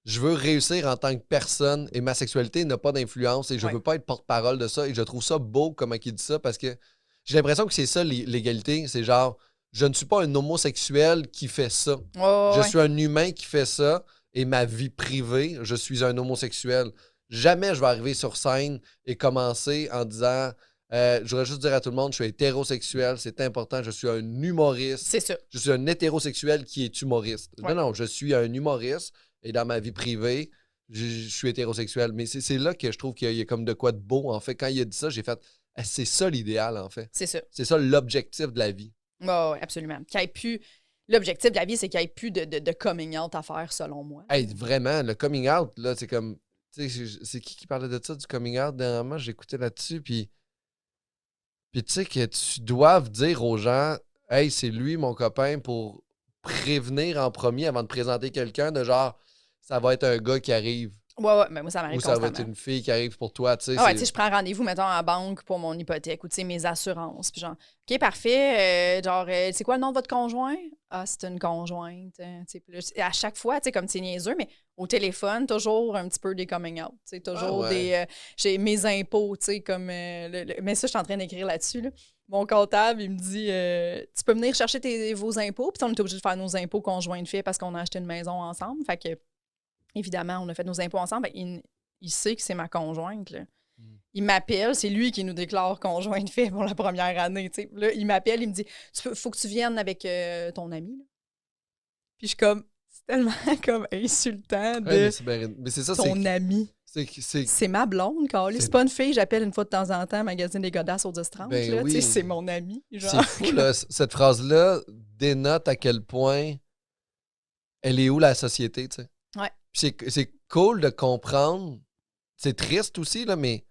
Je veux réussir en tant que personne et ma sexualité n'a pas d'influence et je veux pas être porte-parole de ça. Et je trouve ça beau comment il dit ça parce que j'ai l'impression que c'est ça l'égalité. C'est genre, je ne suis pas un homosexuel qui fait ça. Je suis un humain qui fait ça et ma vie privée, je suis un homosexuel. Jamais je vais arriver sur scène et commencer en disant... je voudrais juste dire à tout le monde, je suis hétérosexuel, c'est important, je suis un humoriste.
C'est ça.
Je suis un hétérosexuel qui est humoriste. Non, je suis un humoriste et dans ma vie privée, je suis hétérosexuel. Mais c'est là que je trouve qu'il y a comme de quoi de beau, en fait. Quand il a dit ça, j'ai fait, c'est ça l'idéal, en fait.
C'est ça.
C'est ça l'objectif de la vie.
Oui, absolument. L'objectif de la vie, c'est qu'il n'y ait plus de coming out à faire, selon moi.
Hey, vraiment, le coming out, là, c'est comme... Tu sais, c'est qui parlait de ça, du coming out? Dernièrement, j'écoutais là-dessus, puis... Puis tu sais que tu dois dire aux gens, hey, c'est lui mon copain pour prévenir en premier avant de présenter quelqu'un de genre, ça va être un gars qui arrive
Ouais, mais moi, ça
ou
m'arrive
ça va être
constamment.
une fille qui arrive pour toi, tu sais.
Ah ouais, tu sais, je prends rendez-vous, mettons, à la banque pour mon hypothèque ou, tu sais, mes assurances. Puis genre, OK, parfait. C'est quoi le nom de votre conjoint? Ah, c'est une conjointe. Tu sais, puis là, à chaque fois, tu sais, comme c'est niaiseux, mais au téléphone, toujours un petit peu des coming out. Tu sais, toujours
ouais.
j'ai mes impôts, tu sais, comme. Mais ça, je suis en train d'écrire là-dessus, là. Mon comptable, il me dit tu peux venir chercher vos impôts. Puis on est obligé de faire nos impôts conjoints de fait parce qu'on a acheté une maison ensemble. Fait que, évidemment, on a fait nos impôts ensemble. Ben, il sait que c'est ma conjointe, là. Il m'appelle, c'est lui qui nous déclare conjoint de fait pour la première année. T'sais. Là, il m'appelle, il me dit faut que tu viennes avec ton ami. Là. Puis je suis comme, c'est tellement comme insultant de
Mais c'est ça,
ton ami. C'est ma blonde, Carly. C'est pas une fille, j'appelle une fois de temps en temps, magazine des godasses au 10-30.
Ben
là,
oui.
c'est mon ami.
C'est fou, là. Cette phrase-là dénote à quel point elle est où la société, tu sais.
Ouais.
C'est cool de comprendre. C'est triste aussi, là, mais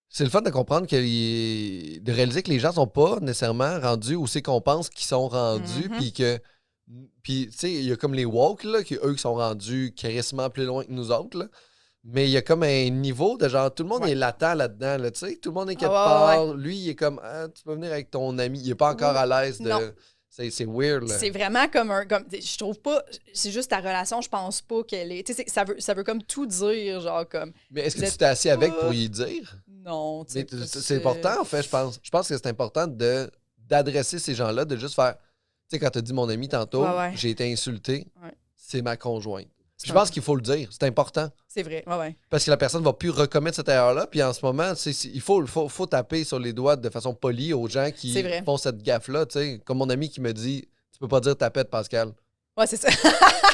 c'est le fun de comprendre de réaliser que les gens sont pas nécessairement rendus où c'est qu'on pense qu'ils sont rendus, puis que. Puis, tu sais, il y a comme les woke, là, eux qui sont rendus carrément plus loin que nous autres, là. Mais il y a comme un niveau de genre, tout le monde est latent là-dedans, là, tu sais. Tout le monde est quelque part. Lui, il est comme, ah, tu peux venir avec ton ami. Il est pas encore à l'aise de.
Non.
C'est weird, là.
C'est vraiment comme un. Je trouve pas. C'est juste ta relation, je pense pas qu'elle est. Tu sais, ça veut comme tout dire, genre comme.
Mais est-ce que tu t'es assis avec pour y dire?
Non, tu sais.
C'est important, en fait, je pense. Je pense que c'est important d'adresser ces gens-là, de juste faire. Tu sais, quand tu as dit mon ami tantôt, j'ai été insulté, c'est ma conjointe. Puis je pense qu'il faut le dire, c'est important.
C'est vrai, ouais.
Parce que la personne ne va plus recommettre cette erreur-là. Puis en ce moment, il faut taper sur les doigts de façon polie aux gens qui font cette gaffe-là. Comme mon ami qui me dit, tu peux pas dire tapette, Pascal.
Ouais, c'est ça.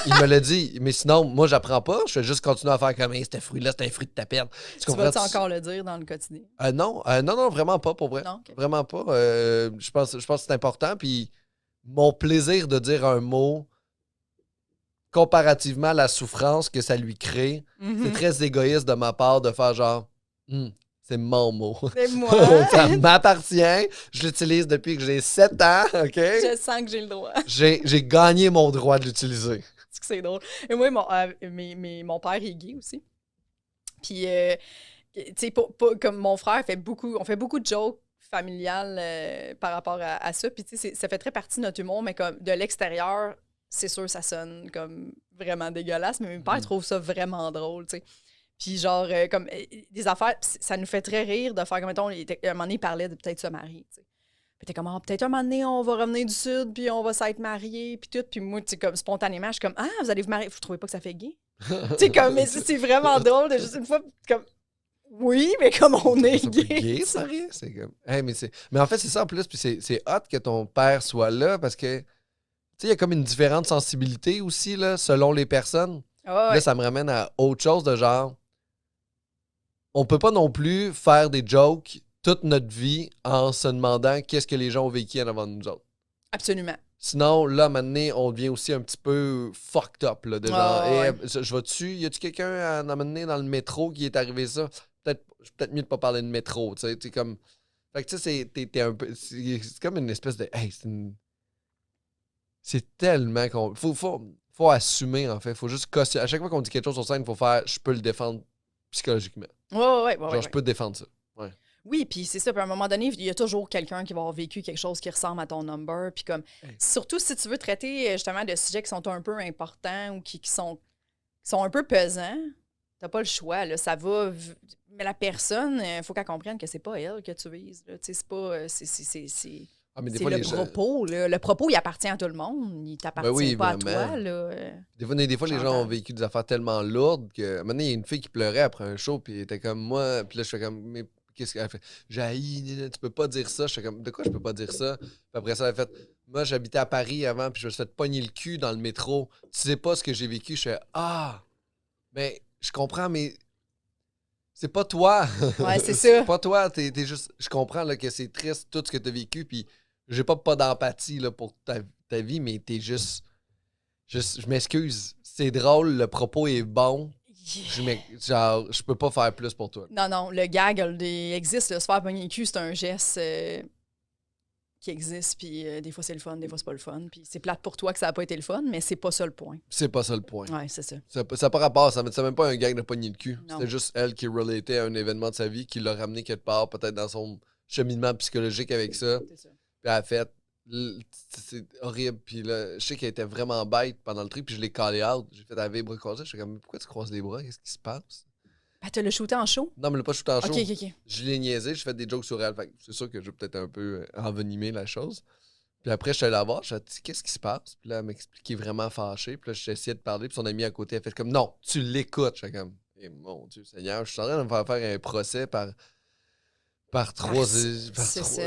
Il me l'a dit, mais sinon, moi, j'apprends pas. Je vais juste continuer à faire comme, hey, ce fruit-là, c'est un fruit de tapette.
Tu vas-tu encore le dire dans le quotidien?
Non, vraiment pas, pour vrai.
Non, okay.
Vraiment pas. Je pense que c'est important. Puis mon plaisir de dire un mot comparativement à la souffrance que ça lui crée, c'est très égoïste de ma part de faire genre, c'est mon mot.
C'est moi.
Ça m'appartient. Je l'utilise depuis que j'ai 7 ans, OK?
Je sens que j'ai le droit.
J'ai gagné mon droit de l'utiliser.
C'est drôle. Et moi, mon père est gay aussi. Puis, tu sais, comme mon frère on fait beaucoup de jokes familiales par rapport à ça. Puis, tu sais, ça fait très partie de notre humour, mais comme de l'extérieur, c'est sûr, ça sonne comme vraiment dégueulasse, mais mon père trouve ça vraiment drôle, tu sais. Puis genre, comme des affaires, ça nous fait très rire de faire comme, mettons, à un moment donné, il parlait de peut-être se marier, tu sais. Puis t'es comme, peut-être un moment donné, on va revenir du Sud, puis on va s'être mariés, puis tout. Puis moi, tu sais, comme spontanément, je suis comme, vous allez vous marier. Vous trouvez pas que ça fait gay? Tu sais, comme, mais c'est vraiment drôle de juste une fois, comme, oui, mais comme on est gay.
C'est comme, mais en fait, c'est ça en plus, puis c'est hot que ton père soit là, parce que il y a comme une différente sensibilité aussi, là, selon les personnes. Là, ça me ramène à autre chose de genre, on peut pas non plus faire des jokes toute notre vie en se demandant qu'est-ce que les gens ont vécu en avant de nous autres.
Absolument.
Sinon, là, maintenant, on devient aussi un petit peu fucked up, là, de genre, je vais-tu, y a-tu quelqu'un à m'amener dans le métro qui est arrivé ça? Peut-être mieux de pas parler de métro, tu sais, comme... Fait que tu sais, t'es un peu... C'est comme une espèce de... Hey, c'est tellement qu'on... Faut assumer, en fait. Faut juste cautionner. À chaque fois qu'on dit quelque chose sur scène, il faut faire « je peux le défendre psychologiquement ». Genre, je peux défendre ça. Ouais.
Oui, puis c'est ça. Puis à un moment donné, il y a toujours quelqu'un qui va avoir vécu quelque chose qui ressemble à ton number. Puis comme... Surtout si tu veux traiter, justement, de sujets qui sont un peu importants ou qui sont un peu pesants, t'as pas le choix, là. Ça va... Mais la personne, il faut qu'elle comprenne que c'est pas elle que tu vises, là. Tu sais, c'est pas...
mais des
c'est
fois,
le propos. Là. Le propos, il appartient à tout le monde. Il t'appartient pas vraiment à toi. Là.
Des fois les gens ont vécu des affaires tellement lourdes que... Maintenant, il y a une fille qui pleurait après un show, puis elle était comme moi. Puis là, je fais comme... Mais qu'est-ce qu'elle fait? J'haïs, tu peux pas dire ça. Je fais comme... De quoi je peux pas dire ça? Puis après ça, elle a fait... Moi, j'habitais à Paris avant, puis je me suis fait pogner le cul dans le métro. Tu sais pas ce que j'ai vécu. Je fais... Mais je comprends, mais... C'est pas toi.
Ouais, c'est ça.
C'est pas toi. T'es juste... Je comprends là, que c'est triste, tout ce que t'as vécu, puis... J'ai pas d'empathie là, pour ta vie, mais t'es juste... Je m'excuse. C'est drôle, le propos est bon. Genre, je peux pas faire plus pour toi.
Non, le gag existe. Se faire pogner le cul, c'est un geste qui existe. Puis des fois, c'est le fun, des fois, c'est pas le fun. Puis c'est plate pour toi que ça a pas été le fun, mais c'est pas ça le point.
C'est pas ça le point.
Ouais, c'est ça.
Ça n'a pas rapport, c'est même pas un gag de pogner le cul.
Non.
C'était juste elle qui relatait à un événement de sa vie, qui l'a ramené quelque part, peut-être dans son cheminement psychologique avec ça.
C'est ça.
Puis elle a fait, c'est horrible. Puis là, je sais qu'elle était vraiment bête pendant le trip, puis je l'ai callé out. J'ai fait avec les bras croisés. J'étais comme, pourquoi tu croises les bras? Qu'est-ce qui se passe?
Ben, tu l'as shooté en show?
Non, mais le pas shooté en show.
OK.
Je l'ai niaisé, j'ai fait des jokes sur elle. Fait que c'est sûr que je vais peut-être un peu envenimer la chose. Puis après, je suis allé la voir, je dit, qu'est-ce qui se passe? Puis là, elle m'expliquait vraiment fâchée. Puis là, j'ai essayé de parler, puis son ami à côté a fait comme, non, tu l'écoutes. J'étais comme, eh, mon Dieu Seigneur, je suis en train de me faire un procès par trois.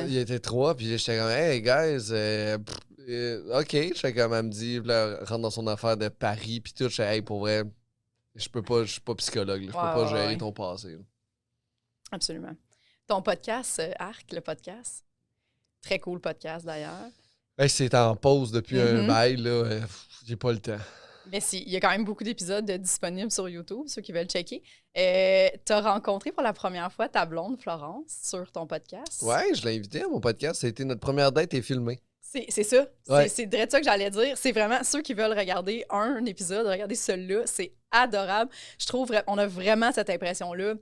Il était trois, puis j'étais comme, hey, guys, OK. J'étais comme, elle me dit, puis là, elle rentre dans son affaire de Paris, puis tout. J'étais, hey, pour vrai, je suis pas psychologue, là, je peux pas gérer ton passé. Là.
Absolument. Ton podcast, Arc, le podcast, très cool podcast d'ailleurs.
Hey, c'est en pause depuis un bail, là. J'ai pas le temps.
Mais il y a quand même beaucoup d'épisodes disponibles sur YouTube, ceux qui veulent checker. Tu as rencontré pour la première fois ta blonde, Florence, sur ton podcast.
Ouais, je l'ai invitée à mon podcast. Ça a été notre première date et filmée.
C'est ça.
Ouais.
C'est direct ça que j'allais dire. C'est vraiment ceux qui veulent regarder un épisode, regarder celui-là. C'est adorable. Je trouve on a vraiment cette impression-là.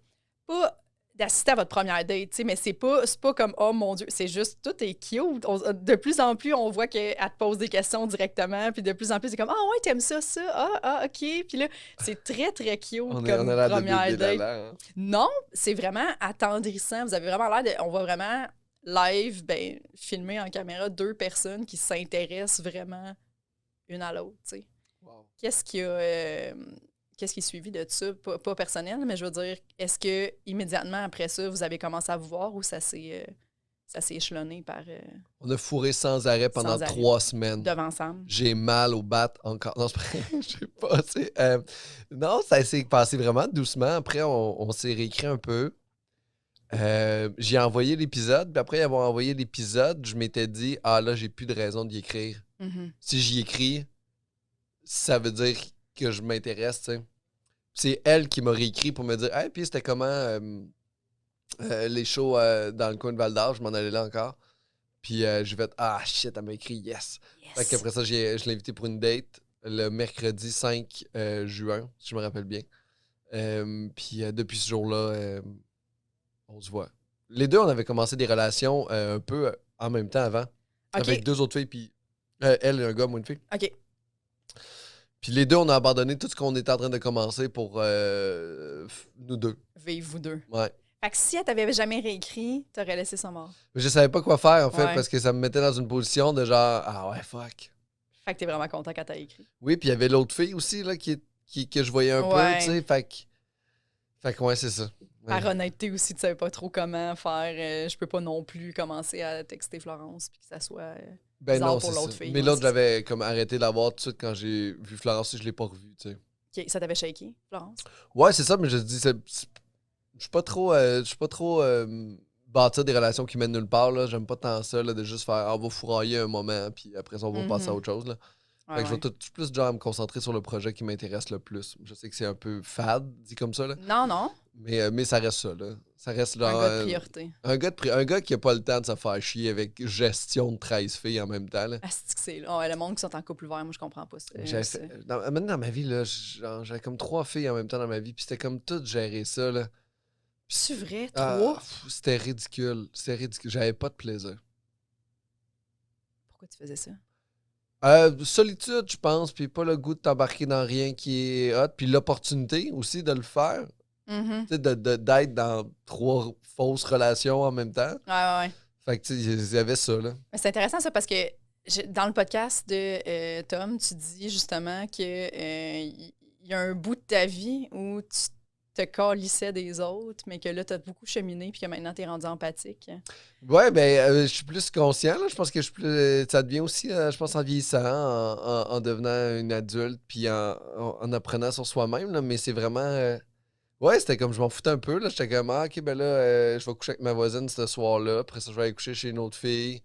Pas d'assister à votre première date, tu sais, mais c'est pas comme « Oh mon Dieu », c'est juste, tout est cute. De plus en plus, on voit qu'elle te pose des questions directement, puis de plus en plus, c'est comme « Ah ouais, t'aimes ça? Ah, OK. » Puis là, c'est très, très cute comme première date.
Hein?
Non, c'est vraiment attendrissant. Vous avez vraiment l'air de... On voit vraiment live, filmer en caméra 2 personnes qui s'intéressent vraiment une à l'autre, tu sais.
Wow.
Qu'est-ce qui est suivi de ça? Pas personnel, mais je veux dire, est-ce que immédiatement après ça, vous avez commencé à vous voir ou ça s'est échelonné par...
On a fourré sans arrêt pendant 3 semaines.
Devant Sam.
J'ai mal au bat encore. Non, c'est pas... Je sais pas, tu sais. Non, ça s'est passé vraiment doucement. Après, on s'est réécrit un peu. J'ai envoyé l'épisode, puis après avoir envoyé l'épisode, je m'étais dit, ah là, j'ai plus de raison d'y écrire.
Mm-hmm.
Si j'y écris, ça veut dire que je m'intéresse, tu sais. C'est elle qui m'a réécrit pour me dire, hey, puis c'était comment les shows dans le coin de Val-d'Or, je m'en allais là encore. Puis j'ai fait, ah shit, elle m'a écrit yes. Fait qu'après ça, je l'ai invité pour une date le mercredi 5 juin, si je me rappelle bien. Puis depuis ce jour-là, on se voit. Les deux, on avait commencé des relations un peu en même temps avant. Okay. Avec 2 autres filles, puis elle et un gars, moi une fille.
OK.
Puis les deux, on a abandonné tout ce qu'on était en train de commencer pour nous deux.
Vivre vous deux.
Ouais.
Fait que si elle t'avait jamais réécrit, t'aurais laissé ça mort.
Je savais pas quoi faire, en fait, parce que ça me mettait dans une position de genre, ah ouais, fuck.
Fait que t'es vraiment content quand t'as écrit.
Oui, puis il y avait l'autre fille aussi, là, que je voyais un peu, tu sais, fait que ouais, c'est ça.
Par honnêteté aussi, tu savais pas trop comment faire. Je peux pas non plus commencer à texter Florence puis que ça soit bizarre pour l'autre fille.
Mais l'autre, j'avais comme arrêté de la voir tout de suite quand j'ai vu Florence, je l'ai pas revue, tu sais.
OK, ça t'avait shaké, Florence?
Ouais, c'est ça, mais je dis, je suis pas trop bâtir des relations qui mènent nulle part, là. J'aime pas tant ça, là, de juste faire, on va fourrailler un moment, puis après ça, on va passer à autre chose, là. Fait que je vais tout plus genre me concentrer sur le projet qui m'intéresse le plus. Je sais que c'est un peu fade, dit comme ça, là.
Non.
Mais ça reste ça, là. Ça reste là.
Un gars de priorité.
Un gars qui a pas le temps de se faire chier avec gestion de 13 filles en même temps, là.
Ah, c'est que c'est là. Oh, le monde qui sont en couple ouvert, moi, je comprends pas ça.
Dans ma vie, là, j'avais comme 3 filles en même temps dans ma vie, puis c'était comme tout gérer ça, là.
C'est vrai, 3?
C'était ridicule. J'avais pas de plaisir.
Pourquoi tu faisais ça?
Solitude, je pense, puis pas le goût de t'embarquer dans rien qui est hot, puis l'opportunité aussi de le faire.
Mm-hmm.
Tu sais, d'être dans 3 fausses relations en même temps.
Ouais.
Fait que, tu sais, il y avait ça, là.
Mais c'est intéressant, ça, parce que dans le podcast de Tom, tu dis justement que y a un bout de ta vie où tu te calissais des autres, mais que là, tu as beaucoup cheminé puis que maintenant, tu es rendu empathique.
Ouais, je suis plus conscient, là. Je pense que ça devient aussi, je pense, en vieillissant, en devenant une adulte, puis en apprenant sur soi-même, là. Mais c'est vraiment... Ouais, c'était comme je m'en foutais un peu, là. J'étais comme, OK, ben là, je vais coucher avec ma voisine ce soir-là. Après ça, je vais aller coucher chez une autre fille.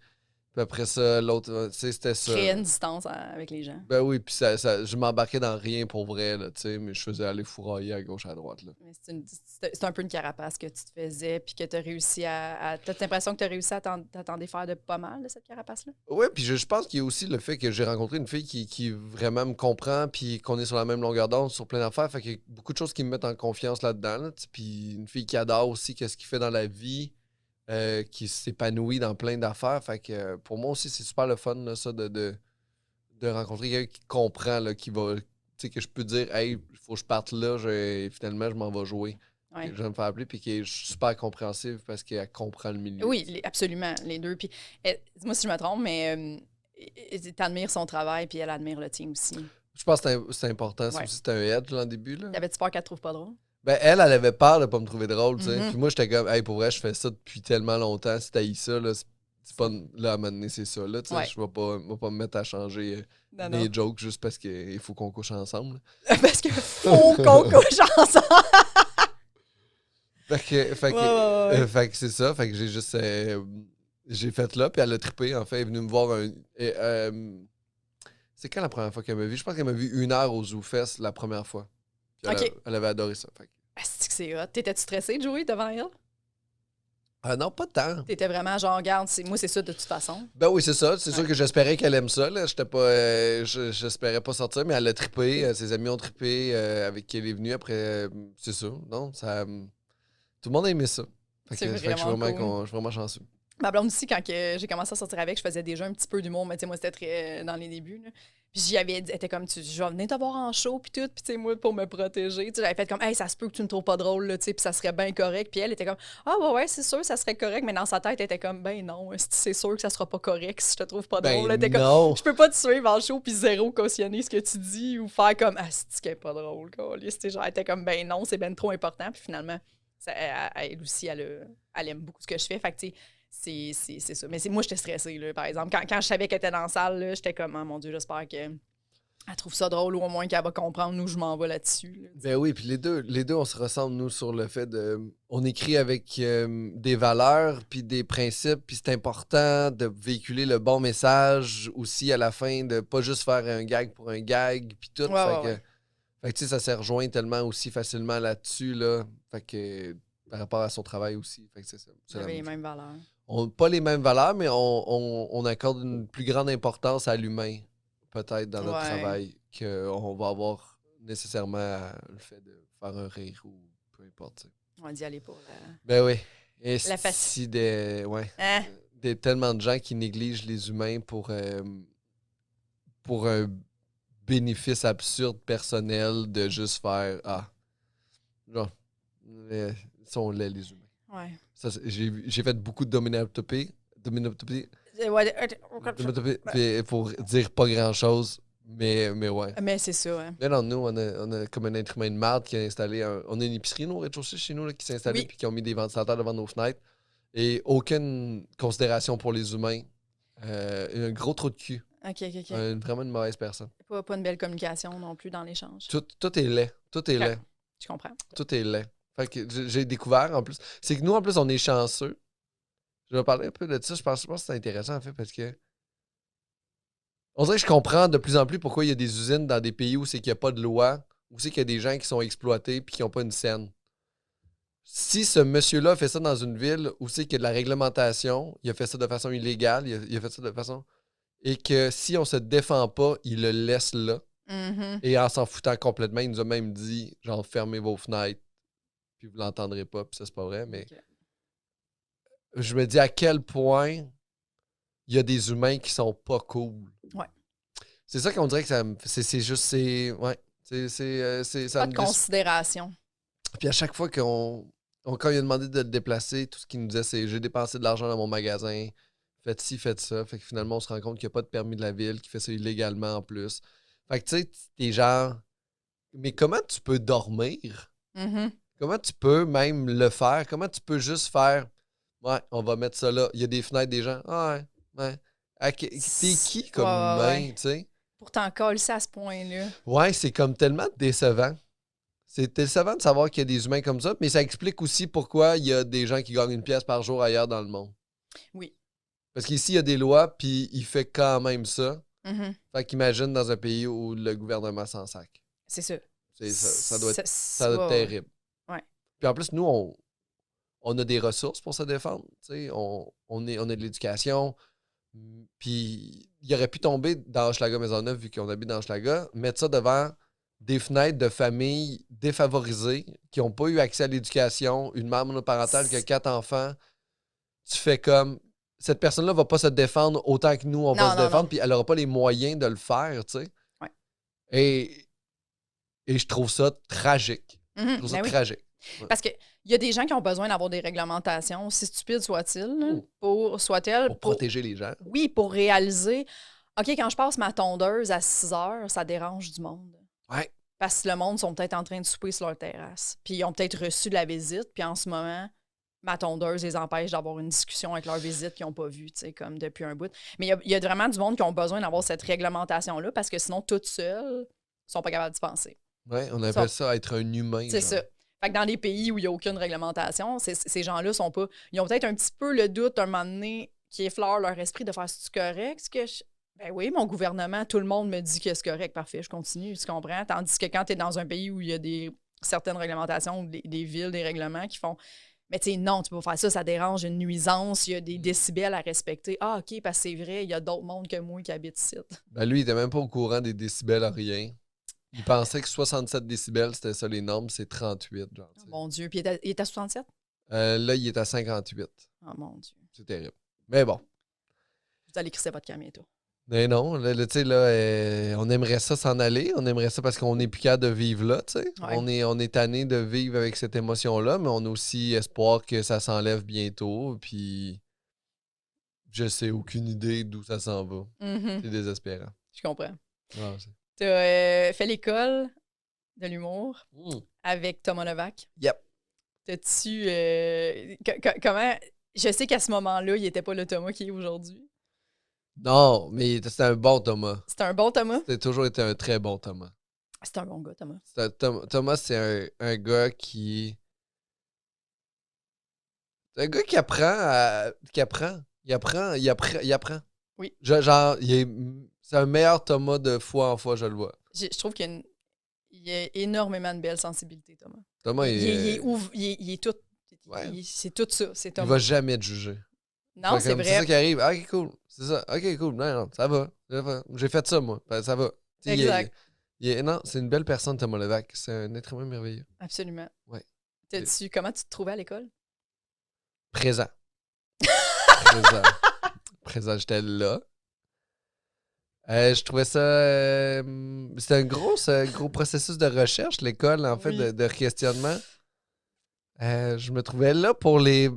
Puis après ça, l'autre, tu sais, c'était ça.
Créer une distance avec les gens.
Ben oui, puis je m'embarquais dans rien pour vrai, là, tu sais, mais je faisais aller fourrailler à gauche, à droite, là.
Mais c'est un peu une carapace que tu te faisais, puis que tu as réussi t'as l'impression que tu as réussi à t'en défaire de pas mal de cette carapace-là?
Ouais, puis je pense qu'il y a aussi le fait que j'ai rencontré une fille qui vraiment me comprend, puis qu'on est sur la même longueur d'onde sur plein d'affaires. Fait qu'il y a beaucoup de choses qui me mettent en confiance là-dedans. Là, tu sais, puis une fille qui adore aussi qu'est-ce qu'il fait dans la vie, qui s'épanouit dans plein d'affaires. Fait que pour moi aussi, c'est super le fun, là, ça, de rencontrer quelqu'un qui comprend, là, qui va. Tu sais, que je peux dire, hey, il faut que je parte là, finalement, je m'en vais jouer.
Ouais.
Je vais me faire appeler, puis qui est super compréhensive parce qu'elle comprend le milieu.
Oui, absolument, les deux. Puis, dis-moi si je me trompe, mais t'admires son travail, puis elle admire le tien aussi.
Je pense que c'est important.
Ouais.
C'était un edge là, en début. Là.
T'avais-tu peur qu'elle te trouve pas drôle?
Ben, elle avait peur de pas me trouver drôle, tu sais.
Mhm.
Puis moi, j'étais comme, hey, pour vrai, je fais ça depuis tellement longtemps. Si t'haïs ça, là, c'est pas. Là, à un moment donné, c'est ça, là, tu sais.
Ouais.
Je vais pas me mettre à changer
Non,
mes jokes juste parce qu'il faut qu'on couche ensemble.
Parce que faut qu'on couche ensemble!
Fait que c'est ça. Fait que j'ai juste. J'ai fait là, puis elle a trippé, en fait. Elle est venue me voir c'est quand la première fois qu'elle m'a vu? Je pense qu'elle m'a vu 1 heure au Zoo Fest la première fois. Puis elle avait adoré ça. Fait que...
C'est que c'est hot. T'étais-tu stressé de jouer devant elle?
Non, pas tant.
T'étais vraiment genre, regarde, moi, c'est ça de toute façon.
Ben oui, c'est ça. C'est sûr que j'espérais qu'elle aime ça. Là. J'étais pas, j'espérais pas sortir, mais elle a trippé. Ses amis ont trippé avec qui elle est venue. Après, c'est ça. Non, ça, tout le monde a aimé ça. Fait que je suis vraiment chanceux.
Ma blonde aussi, quand j'ai commencé à sortir avec, je faisais déjà un petit peu d'humour, mais tu sais, moi, c'était très dans les débuts. Là. Puis j'y avais dit, elle était comme, je vais venir te voir en show, puis tout, puis tu sais, moi, pour me protéger. Tu sais, j'avais fait comme, hey, ça se peut que tu me trouves pas drôle, là, tu sais, puis ça serait bien correct. Puis elle était comme, ah, ouais, c'est sûr, ça serait correct, mais dans sa tête, elle était comme, ben non, c'est sûr que ça sera pas correct si je te trouve pas drôle. Elle était comme, je peux pas te suivre en show, puis zéro cautionner ce que tu dis, ou faire comme, ah, c'est qui est pas drôle, quoi. Genre, elle était comme, ben non, c'est ben trop important, puis finalement, elle aussi, elle aime beaucoup ce que je fais. Fait que, tu sais, c'est ça. Mais moi, j'étais stressée, là, par exemple. Quand je savais qu'elle était dans la salle, là, j'étais comme, oh, mon Dieu, j'espère qu'elle trouve ça drôle ou au moins qu'elle va comprendre où je m'en vais là-dessus. Là,
ben oui, puis les deux, on se ressemble, nous, sur le fait de... On écrit avec des valeurs puis des principes, puis c'est important de véhiculer le bon message aussi à la fin, de pas juste faire un gag pour un gag, puis tout. Fait que, tu sais, ça s'est rejoint tellement aussi facilement là-dessus, là. Fait que... Par rapport à son travail aussi. Fait que c'est ça.
Vous avez les mêmes valeurs.
Pas les mêmes valeurs, mais on accorde une plus grande importance à l'humain, peut-être, dans notre travail, qu'on va avoir nécessairement le fait de faire un rire ou peu importe. T'sais.
On va d'y aller pour
ben oui. Et
la facile.
Tellement de gens qui négligent les humains pour un bénéfice absurde personnel de juste faire genre sont laids, les humains.
Ouais.
J'ai fait beaucoup de dominoptopie pour dire pas grand-chose, mais ouais.
Mais c'est ça. Hein.
Mais non, nous, on a comme un être humain de marde qui a installé... On a une épicerie, nous, au rez-de-chaussée, chez nous, là, qui s'est installée puis qui ont mis des ventilateurs devant nos fenêtres. Et aucune considération pour les humains. Un gros trou de cul.
OK.
Vraiment une mauvaise personne.
Pas une belle communication non plus dans l'échange.
Tout est laid. Tout est laid.
Je comprends.
Tout est laid. Fait que j'ai découvert, en plus... C'est que nous, en plus, on est chanceux. Je vais parler un peu de ça. Je pense que c'est intéressant, en fait, parce que... On dirait que je comprends de plus en plus pourquoi il y a des usines dans des pays où c'est qu'il n'y a pas de loi, où c'est qu'il y a des gens qui sont exploités puis qui n'ont pas une scène. Si ce monsieur-là fait ça dans une ville où c'est qu'il y a de la réglementation, il a fait ça de façon illégale, il a fait ça de façon... Et que si on se défend pas, il le laisse là.
Mm-hmm.
Et en s'en foutant complètement, il nous a même dit, genre, fermez vos fenêtres. Puis vous l'entendrez pas, puis ça, c'est pas vrai, mais... Okay. Je me dis à quel point il y a des humains qui sont pas cool.
Ouais.
C'est ça qu'on dirait que ça me... C'est juste... C'est... Ouais.
Pas de considération.
Puis à chaque fois quand il a demandé de le déplacer, tout ce qu'il nous disait, c'est « J'ai dépensé de l'argent dans mon magasin. Faites ci, faites ça. » Fait que finalement, on se rend compte qu'il n'y a pas de permis de la ville, qu'il fait ça illégalement en plus. Fait que tu sais, t'es genre... Mais comment tu peux dormir?
Mm-hmm.
Comment tu peux même le faire? Comment tu peux juste faire « Ouais, on va mettre ça là. Il y a des fenêtres des gens. Ah ouais. T'es qui comme humain, tu sais?
Pour t'en coller ça à ce point-là.
Ouais, c'est comme tellement décevant. C'est décevant de savoir qu'il y a des humains comme ça, mais ça explique aussi pourquoi il y a des gens qui gagnent 1 pièce par jour ailleurs dans le monde.
Oui.
Parce qu'ici, il y a des lois, puis il fait quand même ça.
Mhm.
Fait qu'imagine dans un pays où le gouvernement s'en sac.
C'est ça.
Ça doit être
ouais,
terrible.
Ouais.
Puis en plus, nous, on a des ressources pour se défendre. On a de l'éducation. Puis il aurait pu tomber dans Hochelaga-Maisonneuve, vu qu'on habite dans Hochelaga, mettre ça devant des fenêtres de familles défavorisées qui n'ont pas eu accès à l'éducation, une mère monoparentale qui a 4 enfants. Tu fais comme... Cette personne-là va pas se défendre autant que nous, on va se défendre, puis elle n'aura pas les moyens de le faire, tu sais.
Ouais.
Et je trouve ça tragique. Je trouve ça tragique.
Ouais. Parce qu'il y a des gens qui ont besoin d'avoir des réglementations, aussi stupides soient-ils, pour
protéger les gens.
Oui, pour réaliser, OK, quand je passe ma tondeuse à 6 heures, ça dérange du monde.
Ouais.
Parce que le monde sont peut-être en train de souper sur leur terrasse. Puis ils ont peut-être reçu de la visite, puis en ce moment, ma tondeuse les empêche d'avoir une discussion avec leur visite qu'ils n'ont pas vue, tu sais, comme depuis un bout. Mais il y a vraiment du monde qui ont besoin d'avoir cette réglementation-là parce que sinon, toutes seules, ils sont pas capables d'y penser.
Oui, on appelle ça être un humain.
C'est ça. Fait que dans les pays où il n'y a aucune réglementation, ces gens-là sont pas... Ils ont peut-être un petit peu le doute, un moment donné, qui effleure leur esprit de faire « C'est-tu correct? Ce que Ben oui, mon gouvernement, tout le monde me dit que c'est correct. Parfait, je continue, tu comprends? Tandis que quand tu es dans un pays où il y a certaines réglementations, des villes, des règlements qui font... Mais tu sais, non, tu peux pas faire ça, ça dérange, une nuisance, il y a des décibels à respecter. Ah, OK, parce que c'est vrai, il y a d'autres mondes que moi qui habitent ici.
Ben lui, il était même pas au courant des décibels à rien. Il pensait que 67 décibels, c'était ça les normes, c'est 38. Genre,
oh, mon Dieu. Puis il est à 67?
Là, il est à 58.
Oh mon Dieu.
C'est terrible. Mais bon.
Vous allez crisser votre camp bientôt.
Mais non, tu sais, là, on aimerait ça s'en aller. On aimerait ça parce qu'on n'est plus capable de vivre là, tu sais. Ouais. On est tanné de vivre avec cette émotion-là, mais on a aussi espoir que ça s'enlève bientôt. Puis, je sais aucune idée d'où ça s'en va.
Mm-hmm.
C'est désespérant.
Je comprends.
Ah,
tu as fait l'école de l'humour avec Thomas Levac.
Yep.
T'as-tu... comment... Je sais qu'à ce moment-là, il n'était pas le Thomas qui est aujourd'hui.
Non, mais c'était un bon Thomas.
C'était un bon Thomas?
C'était toujours été un très bon Thomas.
C'est un bon gars, Thomas.
Thomas, c'est un gars qui... C'est un gars qui apprend Il apprend.
Oui.
Genre, c'est un meilleur Thomas de fois en fois, je le vois.
Je trouve qu'il y a énormément de belle sensibilité, Thomas.
Thomas,
il est tout...
Ouais.
C'est tout ça, c'est Thomas.
Il va jamais te juger.
Non, c'est vrai.
C'est ça qui arrive. Ah, ok, cool. C'est ça. Ok, cool. Non, ça va. J'ai fait ça, moi. Ça va.
Exact.
Non, c'est une belle personne, Thomas Levac. C'est un être humain merveilleux.
Absolument.
Ouais.
Comment tu te trouvais à l'école?
Présent. Présent, j'étais là. Je trouvais ça... c'était un gros processus de recherche, l'école, en fait, de questionnement. Je me trouvais là pour les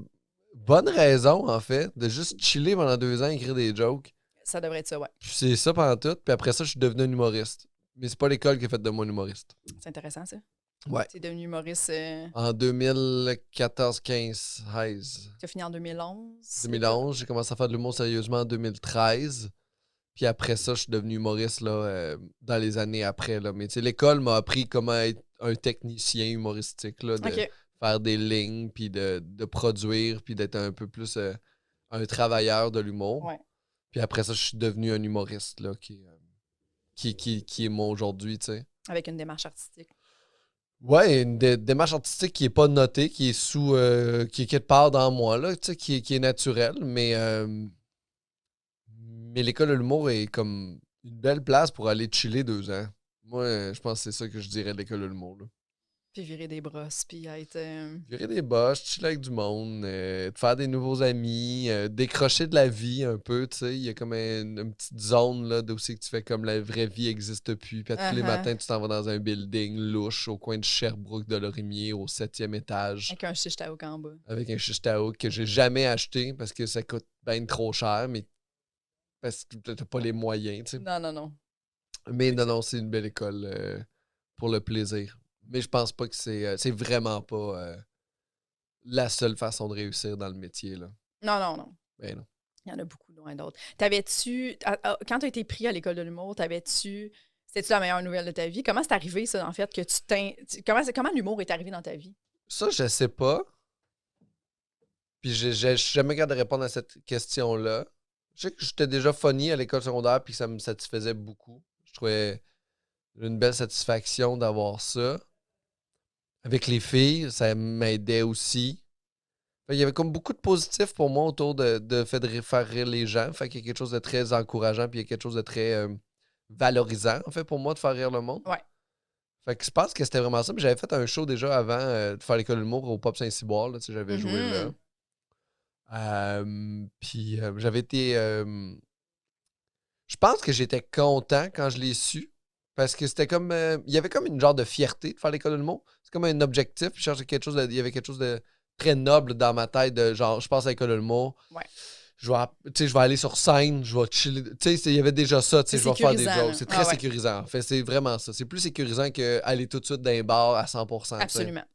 bonnes raisons, en fait, de juste chiller pendant 2 ans et écrire des jokes.
Ça devrait être ça, ouais.
Puis c'est ça pendant tout. Puis après ça, je suis devenu un humoriste. Mais c'est pas l'école qui a fait de moi un humoriste.
C'est intéressant, ça.
Ouais.
Tu es devenu humoriste...
En 2014-15, 16.
Tu as fini en 2011?
2011, j'ai commencé à faire de l'humour sérieusement en 2013. Puis après ça, je suis devenu humoriste là, dans les années après. Là. Mais tu sais, l'école m'a appris comment être un technicien humoristique, là, de faire des lignes, puis de produire, puis d'être un peu plus un travailleur de l'humour.
Ouais.
Puis après ça, je suis devenu un humoriste là, qui est moi aujourd'hui, tu sais.
Avec une démarche artistique.
Ouais, une démarche artistique qui est pas notée, qui est qui est quelque part dans moi, là, tu sais, qui est naturelle, mais l'école de l'humour est comme une belle place pour aller chiller 2 ans. Moi, je pense que c'est ça que je dirais de l'école de l'humour, là.
Puis virer des brosses, puis être...
Virer des bosses, chiller avec du monde, te faire des nouveaux amis, décrocher de la vie un peu, tu sais. Il y a comme une petite zone là d'où c'est que tu fais comme la vraie vie n'existe plus. Puis tous les matins, tu t'en vas dans un building louche au coin de Sherbrooke de Lorimier au 7e étage.
Avec un shish taouk en bas.
Avec un shish taouk que j'ai jamais acheté parce que ça coûte bien trop cher, mais parce que t'as pas les moyens, tu sais.
Non.
Mais non, c'est une belle école pour le plaisir. Mais je pense pas que c'est vraiment pas la seule façon de réussir dans le métier, là.
Non.
Ben non.
Il y en a beaucoup loin d'autres. T'avais-tu... Quand tu as été pris à l'école de l'humour, c'était-tu la meilleure nouvelle de ta vie? Comment c'est arrivé, ça, en fait, que comment l'humour est arrivé dans ta vie?
Ça, je sais pas. Puis j'ai jamais capable de répondre à cette question-là. Je sais que j'étais déjà funny à l'école secondaire puis que ça me satisfaisait beaucoup. Je trouvais une belle satisfaction d'avoir ça. Avec les filles, ça m'aidait aussi. Fait, il y avait comme beaucoup de positifs pour moi autour de fait de faire rire les gens. Fait qu'il y a quelque chose de très encourageant puis il y a quelque chose de très valorisant, en fait, pour moi, de faire rire le monde.
Ouais.
Fait que je pense que c'était vraiment ça. Puis j'avais fait un show déjà avant de faire l'école de l'humour au Pop Saint-Cyboire. Là, tu sais, j'avais joué là. Puis j'avais été... je pense que j'étais content quand je l'ai su. Parce que c'était comme... il y avait comme une genre de fierté de faire l'école de l'humour. C'est comme un objectif. Puis je cherchais quelque chose il y avait quelque chose de très noble dans ma tête. De genre, je passe à l'école de l'humour.
Ouais.
Je vais aller sur scène. Je vais chiller. Tu sais, il y avait déjà ça. Je vais faire des jokes. C'est très sécurisant. En fait, c'est vraiment ça. C'est plus sécurisant qu'aller tout de suite dans un bar à 100%.
Absolument.
T'sais.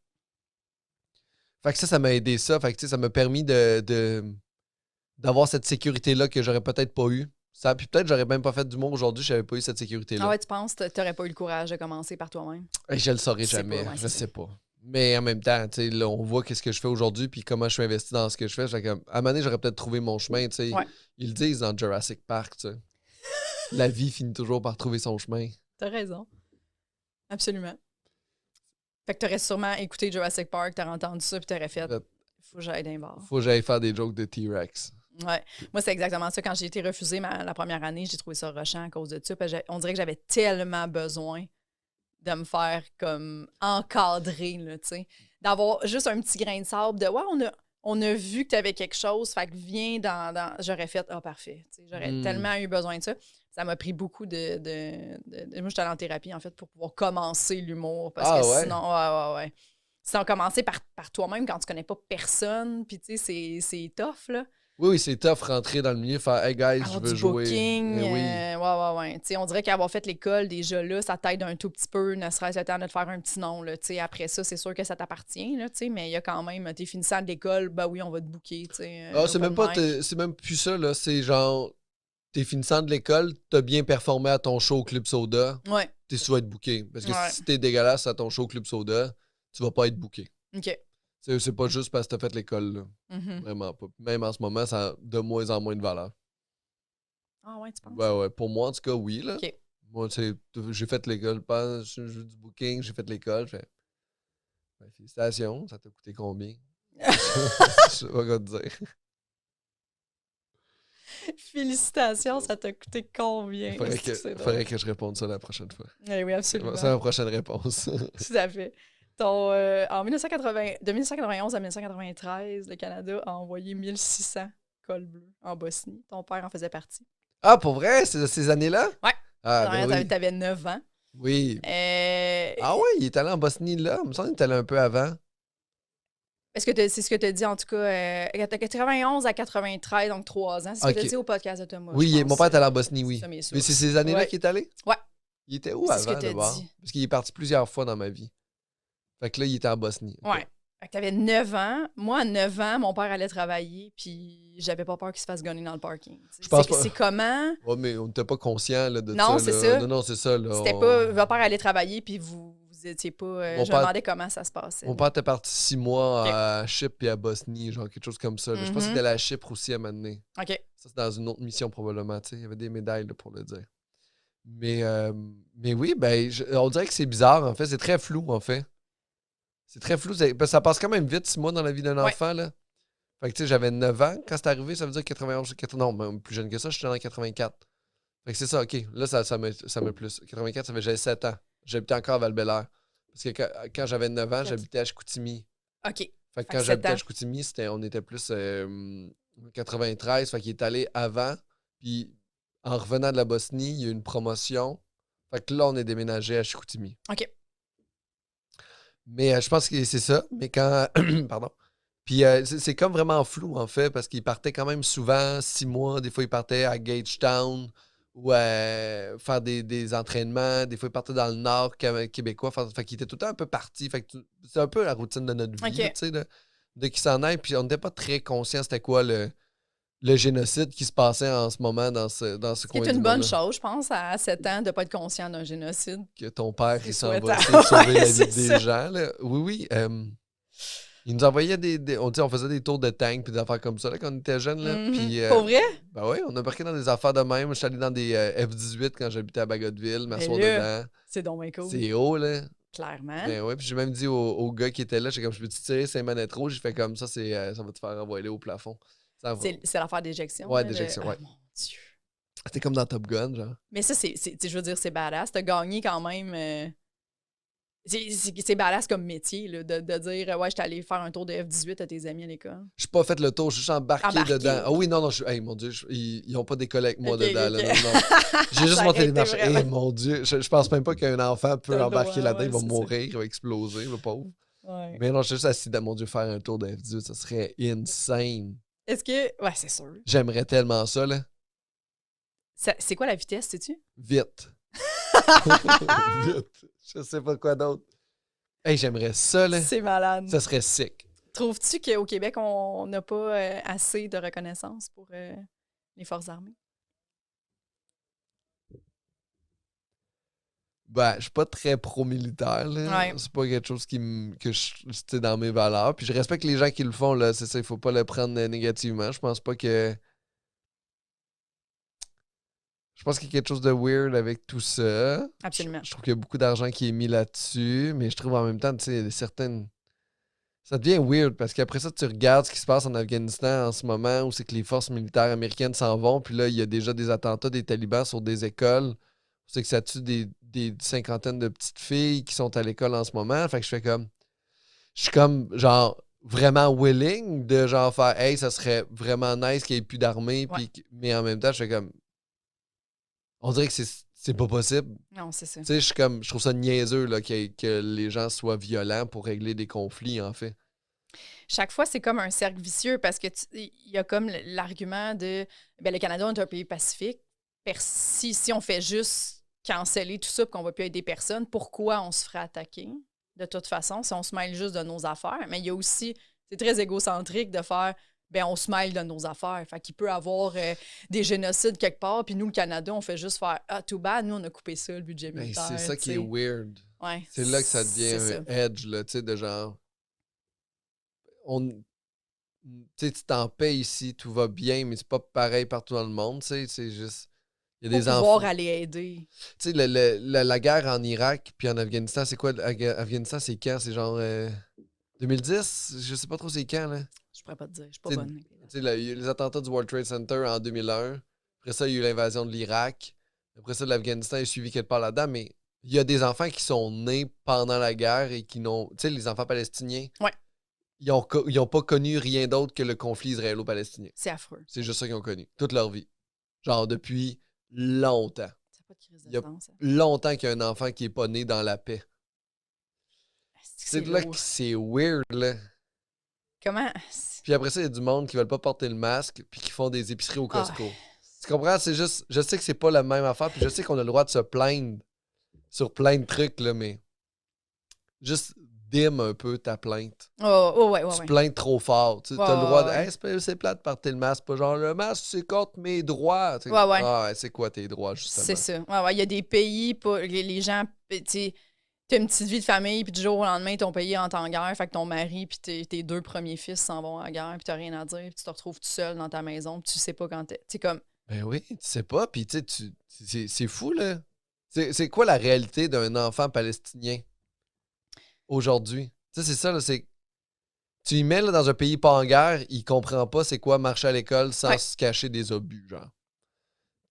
Fait que ça m'a aidé ça. Fait que ça m'a permis d'avoir cette sécurité-là que j'aurais peut-être pas eu. Ça, puis peut-être j'aurais même pas fait d'humour aujourd'hui si j'avais pas eu cette sécurité-là.
Ah ouais, tu penses que t'aurais pas eu le courage de commencer par toi-même?
Je le saurais jamais. Je sais pas. Mais en même temps, tu sais, là, on voit qu'est-ce que je fais aujourd'hui puis comment je suis investi dans ce que je fais. À un moment donné, j'aurais peut-être trouvé mon chemin. Tu sais.
Ouais.
Ils le disent dans Jurassic Park. Tu sais. La vie finit toujours par trouver son chemin.
T'as raison. Absolument. Fait que t'aurais sûrement écouté Jurassic Park, t'aurais entendu ça puis t'aurais fait faut que j'aille d'un bar.
Faut que j'aille faire des jokes de T-Rex.
Ouais. Moi, c'est exactement ça. Quand j'ai été refusée la première année, j'ai trouvé ça rushant à cause de ça. On dirait que j'avais tellement besoin de me faire comme encadrer, là, tu sais. D'avoir juste un petit grain de sable de ouais, on a vu que tu avais quelque chose, fait que viens dans. J'aurais fait parfait. J'aurais tellement eu besoin de ça. Ça m'a pris beaucoup de moi, j'étais allée en thérapie, en fait, pour pouvoir commencer l'humour. Parce que sinon, ouais. Sinon, commencer par toi-même quand tu connais pas personne, puis tu sais, c'est tough, là.
Oui, c'est tough rentrer dans le milieu, faire hey guys,
avoir
je veux
du
jouer.
Booking,
Oui.
ouais. On dirait qu'avoir fait l'école déjà là, ça t'aide un tout petit peu, ne serait-ce le temps de te faire un petit nom. Là, après ça, c'est sûr que ça t'appartient, là, mais il y a quand même, t'es finissant de l'école, ben oui, on va te booker.
C'est même plus ça, là. C'est genre, t'es finissant de l'école, t'as bien performé à ton show au Club Soda, t'es sûr être booké. Parce que si t'es dégueulasse à ton show au Club Soda, tu vas pas être booké.
OK.
C'est pas juste parce que t'as fait l'école, là. Vraiment pas. Même en ce moment, ça a de moins en moins de valeur.
Ah ouais, tu penses?
Ouais. Pour moi, en tout cas, oui, là.
OK.
Moi, j'ai fait l'école, je veux du booking, j'ai fait l'école. Félicitations, ça t'a coûté combien? Je sais pas quoi te dire.
Félicitations, ça t'a coûté combien?
Faudrait que je réponde ça la prochaine fois.
Oui, absolument.
C'est ma prochaine réponse.
Tout à fait. En 1991 à 1993, le Canada a envoyé 1600 cols bleus en Bosnie. Ton père en faisait partie.
Ah, pour vrai? Ces années-là?
Ouais.
Oui.
T'avais 9 ans.
Oui. Ah ouais, il est allé en Bosnie là. Il me semble qu'il est allé un peu avant.
Est-ce que c'est ce que tu as dit, en tout cas, 91 à 93, donc 3 ans. C'est ce que tu as dit au podcast de Thomas.
Oui, mon père est allé en Bosnie, oui.
Ça,
mais c'est ces années-là qu'il est allé?
Ouais.
Il était où avant, d'abord? Parce qu'il est parti plusieurs fois dans ma vie. Fait que là, il était en Bosnie. Okay.
Ouais. Fait que t'avais 9 ans. Moi, à 9 ans, mon père allait travailler, puis j'avais pas peur qu'il se fasse gunner dans le parking.
Je pense pas.
C'est comment?
Ouais, mais on n'était pas conscient là, de ça.
Non, c'est ça.
Non, c'est ça.
C'était pas... Votre père allait travailler, puis vous étiez pas... je me demandais comment ça se passait.
Mon père était parti 6 mois à Chypre et à Bosnie, genre quelque chose comme ça. Je pense qu'il était allé à Chypre aussi à un moment donné.
OK.
Ça, c'est dans une autre mission, probablement. Il y avait des médailles là, pour le dire. Mais oui, on dirait que c'est bizarre, en fait. C'est très flou, en fait. C'est très flou. Ça passe quand même vite, 6 mois dans la vie d'un enfant, là. Fait que, tu sais, j'avais 9 ans quand c'est arrivé. Ça veut dire 91, non, même plus jeune que ça, je suis dans 84. Fait que c'est ça, OK. Là, ça me plus. 84, ça fait j'avais 7 ans. J'habitais encore à Val-Bélair. Parce que quand j'avais 9 ans, j'habitais à Chicoutimi.
OK.
Fait que quand j'habitais à Chicoutimi, on était plus 93. Fait qu'il est allé avant. Puis en revenant de la Bosnie, il y a eu une promotion. Fait que là, on est déménagé à Chicoutimi.
OK.
Mais je pense que c'est ça. Mais quand... Pardon. Puis c'est comme vraiment flou, en fait, parce qu'il partait quand même souvent, 6 mois. Des fois, il partait à Gagetown ou faire des entraînements. Des fois, il partait dans le nord québécois. Fait qu'il était tout le temps un peu parti. Fait que c'est un peu la routine de notre vie, tu sais, de qu'il s'en aille. Puis on n'était pas très conscients c'était quoi le génocide qui se passait en ce moment dans ce coin.
C'est une bonne chose, je pense, à 7 ans, de ne pas être conscient d'un génocide.
Que ton père, il s'en va essayer de sauver la vie des gens. Là. Oui. Ils nous envoyaient on faisait des tours de tank puis des affaires comme ça là, quand on était jeunes. Là. Puis,
Pour vrai?
Ben oui, on a embarqué dans des affaires de même. Je suis allé dans des F-18 quand j'habitais à Bagotville, m'asseoir dedans.
C'est donc bien cool.
C'est haut, là.
Clairement.
Ben oui, puis j'ai même dit au gars qui était là, j'ai comme, je peux-tu tirer 5 manettes rouges? J'ai fait comme ça, ça va te faire envoyer au plafond.
C'est l'affaire d'éjection.
Ouais,
là,
d'éjection, ouais.
Oh, mon Dieu.
C'était comme dans Top Gun, genre.
Mais ça, je veux dire, c'est badass. T'as gagné quand même. C'est badass comme métier, là, de dire ouais, je suis allé faire un tour de F-18 à tes amis à l'école.
Je suis pas fait le tour, je suis embarqué dedans. Ah oui, non, hey, mon Dieu, ils ont pas décollé avec moi dedans. Là, non. J'ai juste monté les marches. Hey, mon Dieu, je pense même pas qu'un enfant peut embarquer là-dedans, il va mourir, il va exploser, le pauvre.
Ouais.
Mais non, je suis juste assis dans mon Dieu, faire un tour de F-18, ça serait insane.
Est-ce que. Ouais, c'est sûr.
J'aimerais tellement ça, là.
C'est quoi la vitesse, sais-tu?
Vite. Vite. Je sais pas quoi d'autre. Hey, j'aimerais ça, là.
C'est malade.
Ça serait sick.
Trouves-tu qu'au Québec, on n'a pas assez de reconnaissance pour les forces armées?
Ben, je suis pas très pro-militaire, là.
Ouais.
C'est pas quelque chose que c'est dans mes valeurs. Puis je respecte les gens qui le font, là. C'est ça, il faut pas le prendre négativement. Je pense pas que... Je pense qu'il y a quelque chose de weird avec tout ça.
Absolument.
Je trouve qu'il y a beaucoup d'argent qui est mis là-dessus, mais je trouve en même temps, tu sais, certaines... Ça devient weird parce qu'après ça, tu regardes ce qui se passe en Afghanistan en ce moment où c'est que les forces militaires américaines s'en vont, puis là, il y a déjà des attentats des talibans sur des écoles. C'est que ça tue des cinquantaines de petites filles qui sont à l'école en ce moment. Fait que je suis comme, genre, vraiment willing de genre faire, hey, ça serait vraiment nice qu'il n'y ait plus d'armée,
Ouais.
mais en même temps, je fais comme, on dirait que c'est pas possible.
Non, c'est ça.
Tu sais, je trouve ça niaiseux là, que les gens soient violents pour régler des conflits, en fait.
Chaque fois, c'est comme un cercle vicieux parce que il y a comme l'argument de ben, le Canada est un pays pacifique. Si on fait juste canceller tout ça et qu'on ne va plus aider personne, pourquoi on se ferait attaquer? De toute façon, si on se mêle juste de nos affaires. Mais il y a aussi, c'est très égocentrique de faire ben on se mêle de nos affaires. Fait qu'il peut y avoir des génocides quelque part, puis nous, le Canada, on fait juste faire « Ah, too bad, nous, on a coupé ça, le budget
Ben,
militaire. »
c'est ça qui est weird.
Ouais,
C'est là que ça devient
c'est
un edge, là, tu sais, de genre... Tu t'en payes ici, tout va bien, mais c'est pas pareil partout dans le monde, tu sais, c'est juste... Il y a des
pour pouvoir
enfants...
aller aider.
Tu sais, la guerre en Irak puis en Afghanistan, c'est quoi? Afghanistan, c'est quand? C'est genre 2010? Je sais pas trop c'est quand, là.
Je pourrais pas te dire, je suis pas bonne.
Tu sais, il y a eu les attentats du World Trade Center en 2001. Après ça, il y a eu l'invasion de l'Irak. Après ça, l'Afghanistan est suivi quelque part là-dedans, mais il y a des enfants qui sont nés pendant la guerre et qui n'ont... Tu sais, les enfants palestiniens,
Ouais.
Ils ont pas connu rien d'autre que le conflit israélo-palestinien.
C'est affreux.
C'est juste ça qu'ils ont connu, toute leur vie. Genre, depuis longtemps.
C'est pas de crise de
Il y a
sens, hein.
longtemps qu'il y a un enfant qui est pas né dans la paix. C'est là
lourd.
que c'est weird, là.
Comment?
Puis après ça, il y a du monde qui veulent pas porter le masque puis qui font des épiceries au Costco.
Ah.
Tu comprends? C'est juste... Je sais que c'est pas la même affaire, puis je sais qu'on a le droit de se plaindre sur plein de trucs, là, mais... Juste dim un peu ta plainte.
Ouais.
Tu plains trop fort. Tu as le droit de...
ouais.
Hey, c'est plate de porter le masque. Pas genre, le masque, c'est contre mes droits. Tu sais,
Ouais.
Ah, ouais, c'est quoi tes droits, justement?
C'est ça. Ouais. Il y a des pays, les gens, tu sais, t'as une petite vie de famille, puis du jour au lendemain, ton pays entre en guerre, fait que ton mari puis tes deux premiers fils s'en vont à la guerre, puis t'as rien à dire, puis tu te retrouves tout seul dans ta maison, puis tu sais pas quand t'es... Tu sais, comme...
Ben oui, tu sais pas, puis tu sais, c'est fou, là. C'est quoi la réalité d'un enfant palestinien aujourd'hui? Tu sais, c'est ça, là, c'est... Tu y mets là, dans un pays pas en guerre, il comprend pas c'est quoi marcher à l'école sans se cacher des obus, genre.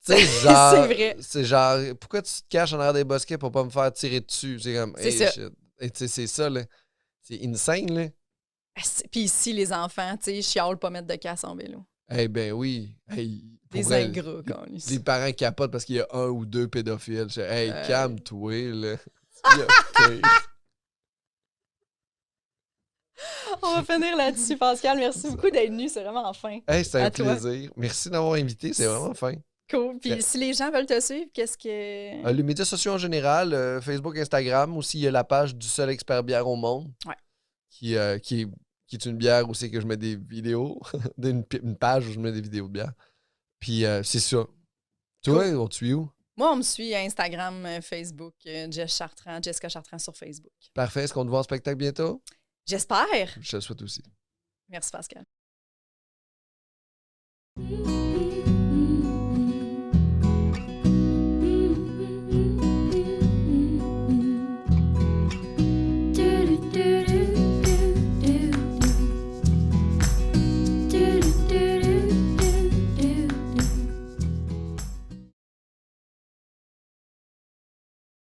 Tu sais, genre...
C'est vrai.
C'est genre, pourquoi tu te caches en arrière des bosquets pour pas me faire tirer dessus? C'est comme,
C'est
hey,
ça.
shit. Et tu sais, c'est ça, là. C'est insane, là.
Puis ici, les enfants, tu sais, chialent pas mettre de casse en vélo.
Eh ben oui. Hey, pour
Des
vrai,
ingrats, quand même.
les parents capotent parce qu'il y a un ou deux pédophiles. Je dis, hey, calme-toi, là.
On va finir là-dessus, Pascal. Merci beaucoup d'être venu. C'est vraiment fin.
Hey, c'était un
À toi.
plaisir. Merci d'avoir invité. C'est vraiment fin.
Cool. Puis si les gens veulent te suivre, qu'est-ce que...
Les médias sociaux en général, Facebook, Instagram. Aussi, il y a la page du seul expert bière au monde.
Ouais.
Qui est une bière aussi que je mets des vidéos. une page où je mets des vidéos de bière. Puis c'est ça. Toi, on te suit où?
Moi, on me suit à Instagram, Facebook, Jessica Chartrand sur Facebook.
Parfait. Est-ce qu'on te voit en spectacle bientôt?
J'espère.
Je te le souhaite aussi.
Merci, Pascal.